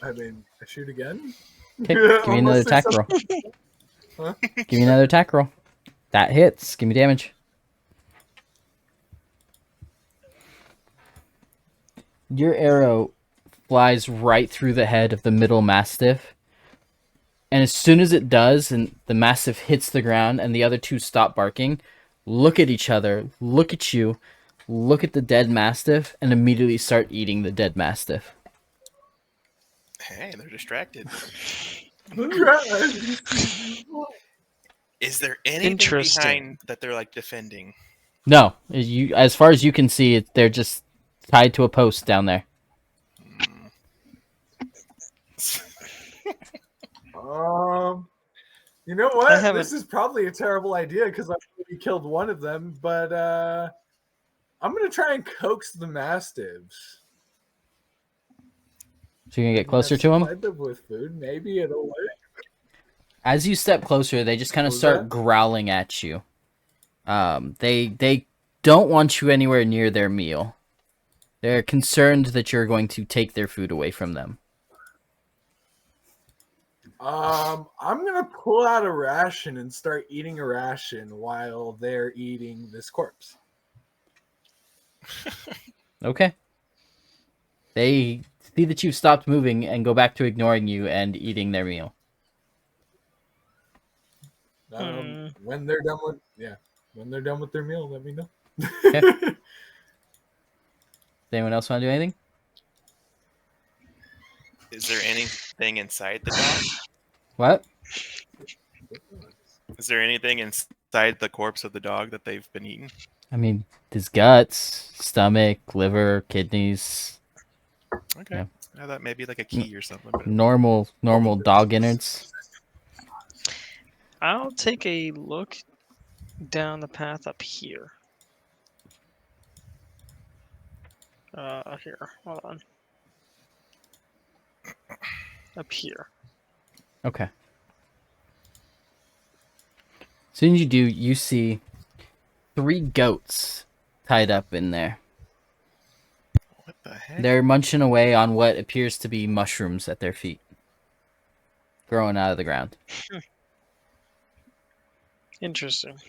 I mean, I shoot again. Okay, give me another Unless there's attack roll. Huh? Give me another attack roll. That hits. Give me damage. Your arrow flies right through the head of the middle mastiff. And as soon as it does, and the mastiff hits the ground, and the other two stop barking, look at each other, look at you, look at the dead mastiff, and immediately start eating the dead mastiff. Hey, they're distracted. something. Is there anything Interesting. behind that they're like defending? No, as far as you can see, they're just tied to a post down there. You know I what? haven't- This is probably a terrible idea because I've already killed one of them, but I'm gonna try and coax the mastiffs. So you're gonna get closer to them. Supplied them with food. Maybe it'll work. As you step closer, they just kind of What was start that? growling at you. They don't want you anywhere near their meal. They're concerned that you're going to take their food away from them. I'm gonna pull out a ration and start eating a ration while they're eating this corpse. Okay. They see that you've stopped moving and go back to ignoring you and eating their meal. When they're done with their meal, let me know. Okay. Does anyone else want to do anything? Is there anything inside the dog? What? Is there anything inside the corpse of the dog that they've been eating? I mean, there's guts, stomach, liver, kidneys, Okay. Yeah. I thought maybe like a key or something. But normal dog innards. I'll take a look down the path up here. Here, hold on. Up here. Okay. As soon as you do, you see 3 goats tied up in there. what the heck? They're munching away on what appears to be mushrooms at their feet, growing out of the ground. Interesting.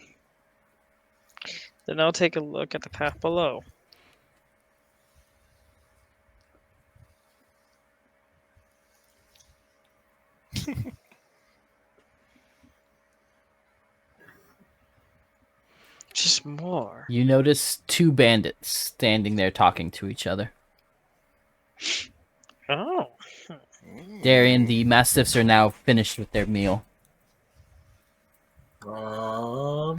Then I'll take a look at the path below. Just more. You notice 2 bandits standing there talking to each other. Oh. Darian, the mastiffs are now finished with their meal. I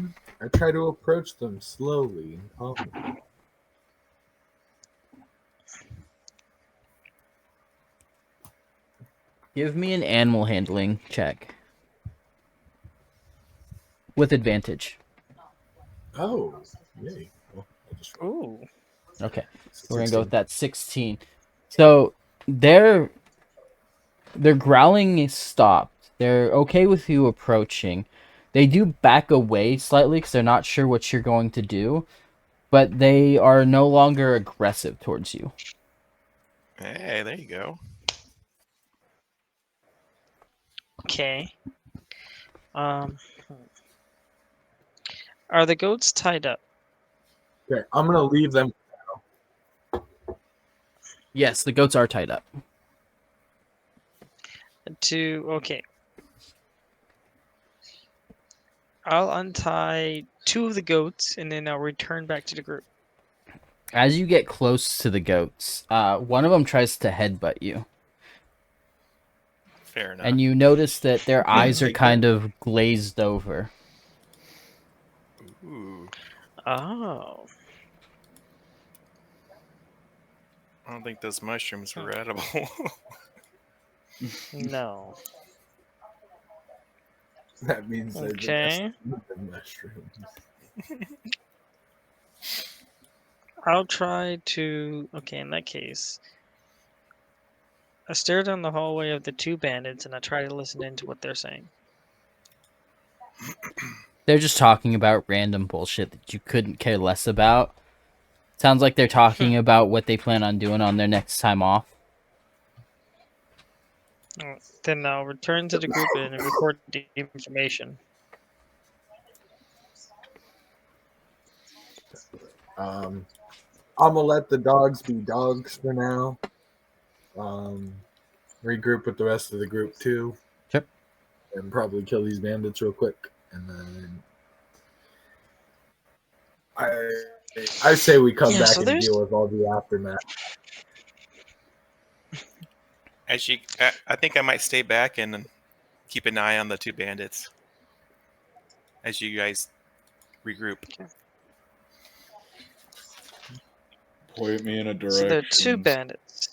try to approach them slowly and calmly. Give me an animal handling check. With advantage. Oh, yay. Well, I'll just Ooh. Okay. We're gonna go with that 16. So their growling is stopped. They're okay with you approaching. They do back away slightly because they're not sure what you're going to do, but they are no longer aggressive towards you. Hey, there you go. Okay. Are the goats tied up? Okay, I'm gonna leave them. Yes, the goats are tied up. Okay. I'll untie 2 of the goats and then I'll return back to the group. As you get close to the goats, one of them tries to headbutt you. Fair enough. And you notice that their eyes are Take kind of glazed over. Ooh. Oh. I don't think those mushrooms were edible. No. That means they've been Okay. the mushrooms. I'll try to. Okay, in that case, I stare down the hallway of the two bandits and I try to listen into what they're saying. They're just talking about random bullshit that you couldn't care less about. Sounds like they're talking about what they plan on doing on their next time off. Then I'll return to the group and record the information. I'm gonna let the dogs be dogs for now. Regroup with the rest of the group too. Sure. And probably kill these bandits real quick, and then I say we come back and deal with all the aftermath. I think I might stay back and keep an eye on the two bandits as you guys regroup. Point me in a direction. So there are two bandits.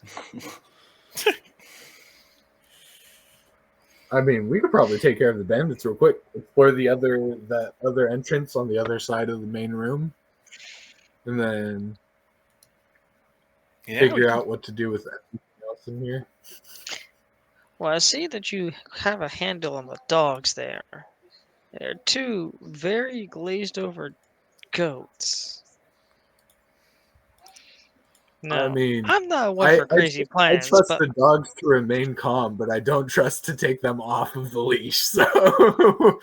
I mean, we could probably take care of the bandits real quick. Explore that other entrance on the other side of the main room, and then figure out what to do with everything else in here. Well, I see that you have a handle on the dogs there. They're two very glazed over goats. No, I mean, I'm not one for crazy plans, I trust but the dogs to remain calm, but I don't trust to take them off of the leash. So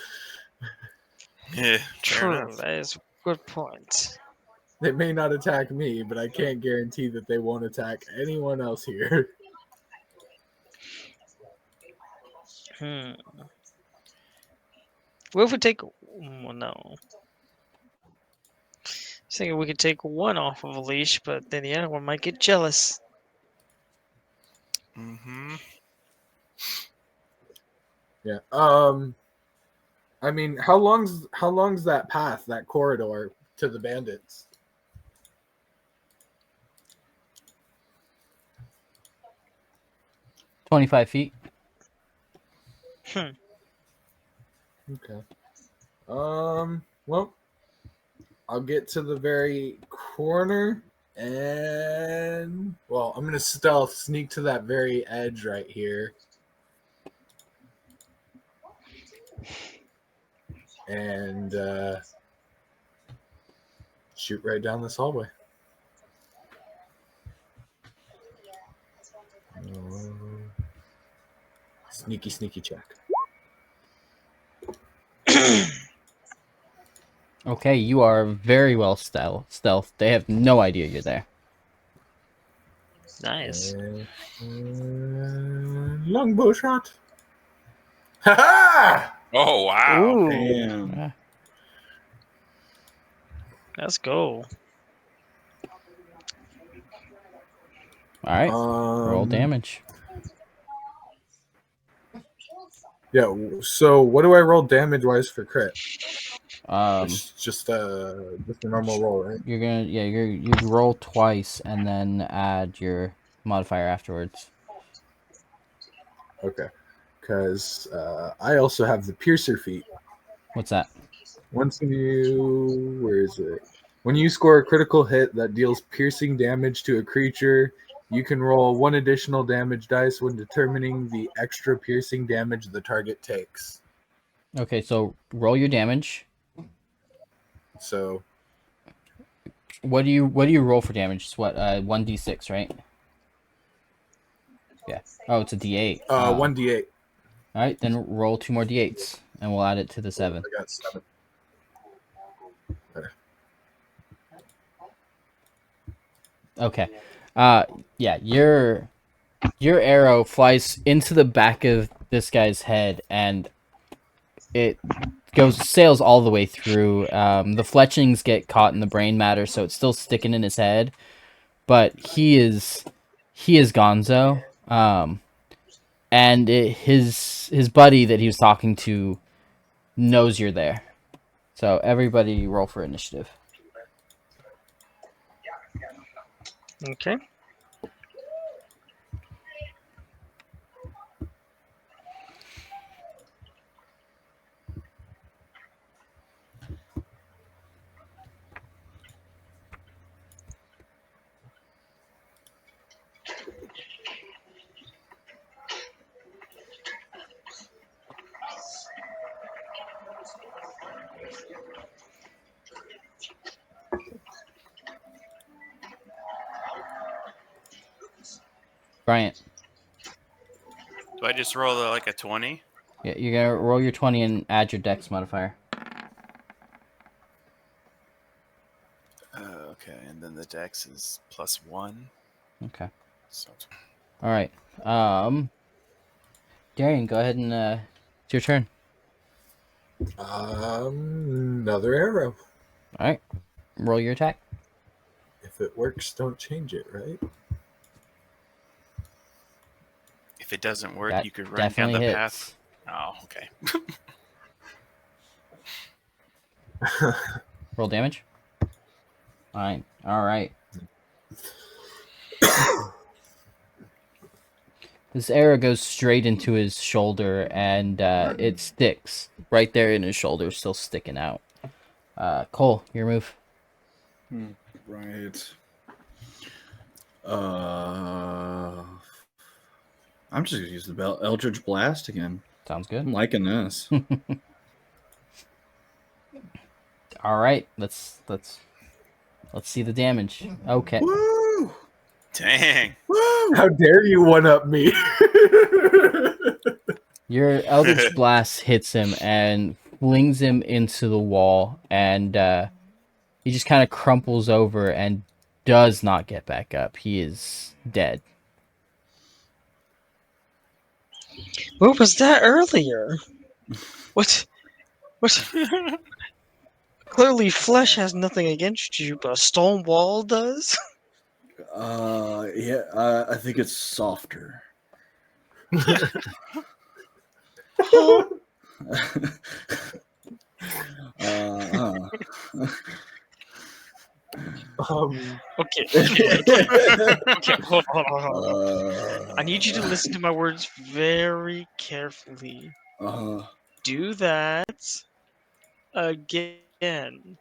Yeah, true, that is a good point. they may not attack me, but I can't guarantee that they won't attack anyone else here. What if we take? Well, no. I was thinking we could take one off of a leash, but then the other one might get jealous. Mm-hmm. Yeah. I mean, how long's that path, that corridor to the bandits? $25 feet. Okay. Well, I'll get to the very corner and I'm gonna stealth sneak to that very edge right here. And shoot right down this hallway. Sneaky check. Okay, you are very well stealth. They have no idea you're there. Nice. Longbow shot. Ha ha! Oh wow! Ooh, Damn. let's go. All right, roll damage. Yeah. So, what do I roll damage wise for crit? It's just a normal roll, right? You're gonna you roll twice and then add your modifier afterwards. Okay. Because I also have the piercer feat. What's that? Where is it? When you score a critical hit that deals piercing damage to a creature, you can roll one additional damage dice when determining the extra piercing damage the target takes. Okay, so roll your damage. So what do you roll for damage? It's what 1d6, right? Yeah. Oh, it's a d8. 1d8. All right, then roll 2 more d8s, and we'll add it to the 7. I got 7. Okay. Yeah, your arrow flies into the back of this guy's head, and it sails all the way through. The fletchings get caught in the brain matter, so it's still sticking in his head. But he is Gonzo. And his buddy that he was talking to knows you're there. So everybody roll for initiative. Okay. Bryant. Do I just roll like a 20? Yeah, you're gonna roll your 20 and add your dex modifier. Okay, and then the dex is +1. Okay. So All right. Darian, go ahead and it's your turn. Another arrow. All right. Roll your attack. If it works, don't change it, right? if it doesn't work, That you could run down definitely the hits. path. Oh, okay. Roll damage. Fine. All right. This arrow goes straight into his shoulder, and it sticks right there in his shoulder, still sticking out. Cole, your move. Right. I'm just gonna use the Eldritch Blast again. Sounds I'm good. liking this. All right. Let's see the damage. Okay. Woo! Dang. Woo! How dare you one up me? Your Eldritch Blast hits him and flings him into the wall, and he just kind of crumples over and does not get back up. He is dead. Where was that earlier? What? What? Clearly, flesh has nothing against you, but a stone wall does. Yeah, I think it's softer. Huh? uh, Okay. Okay. Hold on. I need you to listen to my words very carefully. Do that again.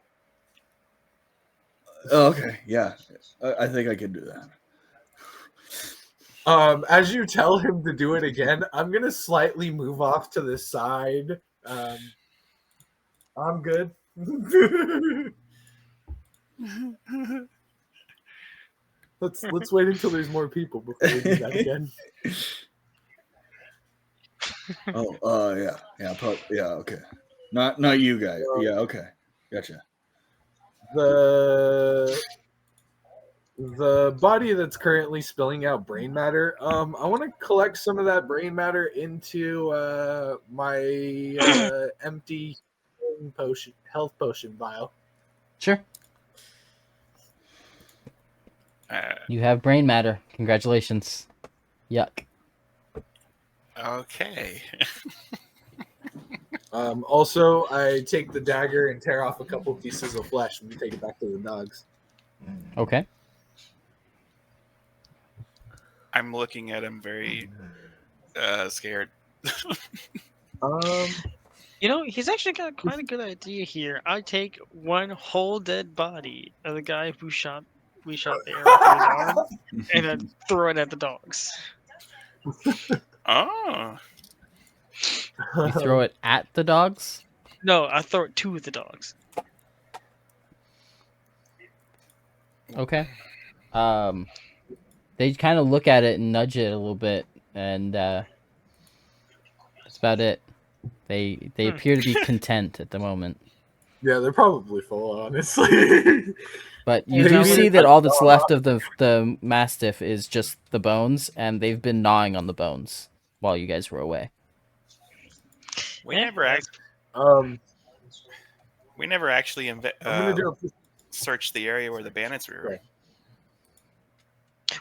Okay, yeah, I think I can do that. As you tell him to do it again, I'm gonna slightly move off to the side. I'm good. Let's wait until there's more people before we do that again. Yeah, okay. Not you guys. Yeah, okay, gotcha. The body that's currently spilling out brain matter. I want to collect some of that brain matter into my empty health potion vial. Sure. You have brain matter. Congratulations. Yuck. Okay. Also, I take the dagger and tear off a couple pieces of flesh and take it back to the dogs. Okay. I'm looking at him very scared. You know, he's actually got quite a good idea here. I take one whole dead body of the guy we shot the arrow through his arm, and then throw it at the dogs. Oh. You throw it at the dogs? No, I throw it to the dogs. Okay. They kind of look at it and nudge it a little bit, and that's about it. They appear to be content at the moment. Yeah, they're probably full, honestly. But you Hey, do Dominic, see that all that's left of the mastiff is just the bones, and they've been gnawing on the bones while you guys were away. We Yeah, never that's- actually I'm gonna do a searched the area where the bandits were.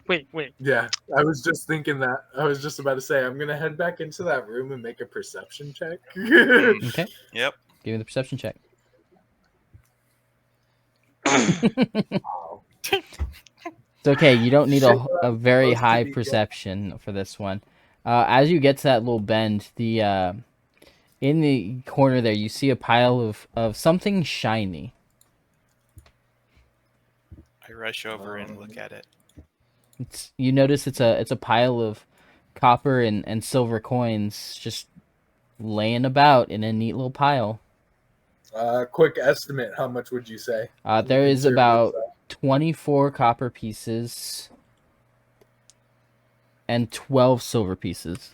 Okay. Wait. Yeah, I was just thinking that. I was just about to say I'm gonna head back into that room and make a perception check. Okay. Yep. Give me the perception check. It's okay. You don't need a very Supposed to high be, yeah. perception for this one. As you get to that little bend, the in the corner there, you see a pile of something shiny. I rush over and look at it. You notice it's a pile of copper and silver coins just laying about in a neat little pile. Quick estimate. How much would you say? There is Conservative about side. 24 copper pieces. and 12 silver pieces.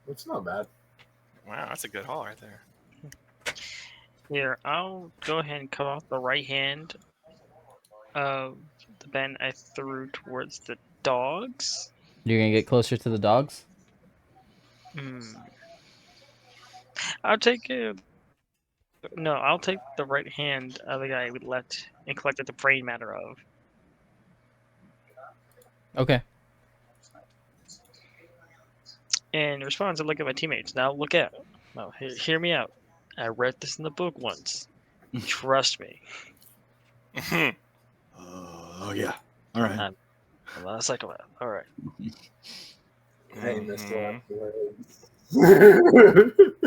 It's not bad. Wow, that's a good haul right there. Here, I'll go ahead and cut off the right hand of the bend I threw towards the dogs. You're gonna get closer to the dogs. I'll take it. No, I'll take the right hand of the guy we left and collected the brain matter of. Okay. And responds to look at my teammates. Now look out. Now hear me out. I read this in the book once. Trust me. Oh yeah. All right. I'm not a psychopath. All right. Hey, Mr. Mhm. Left.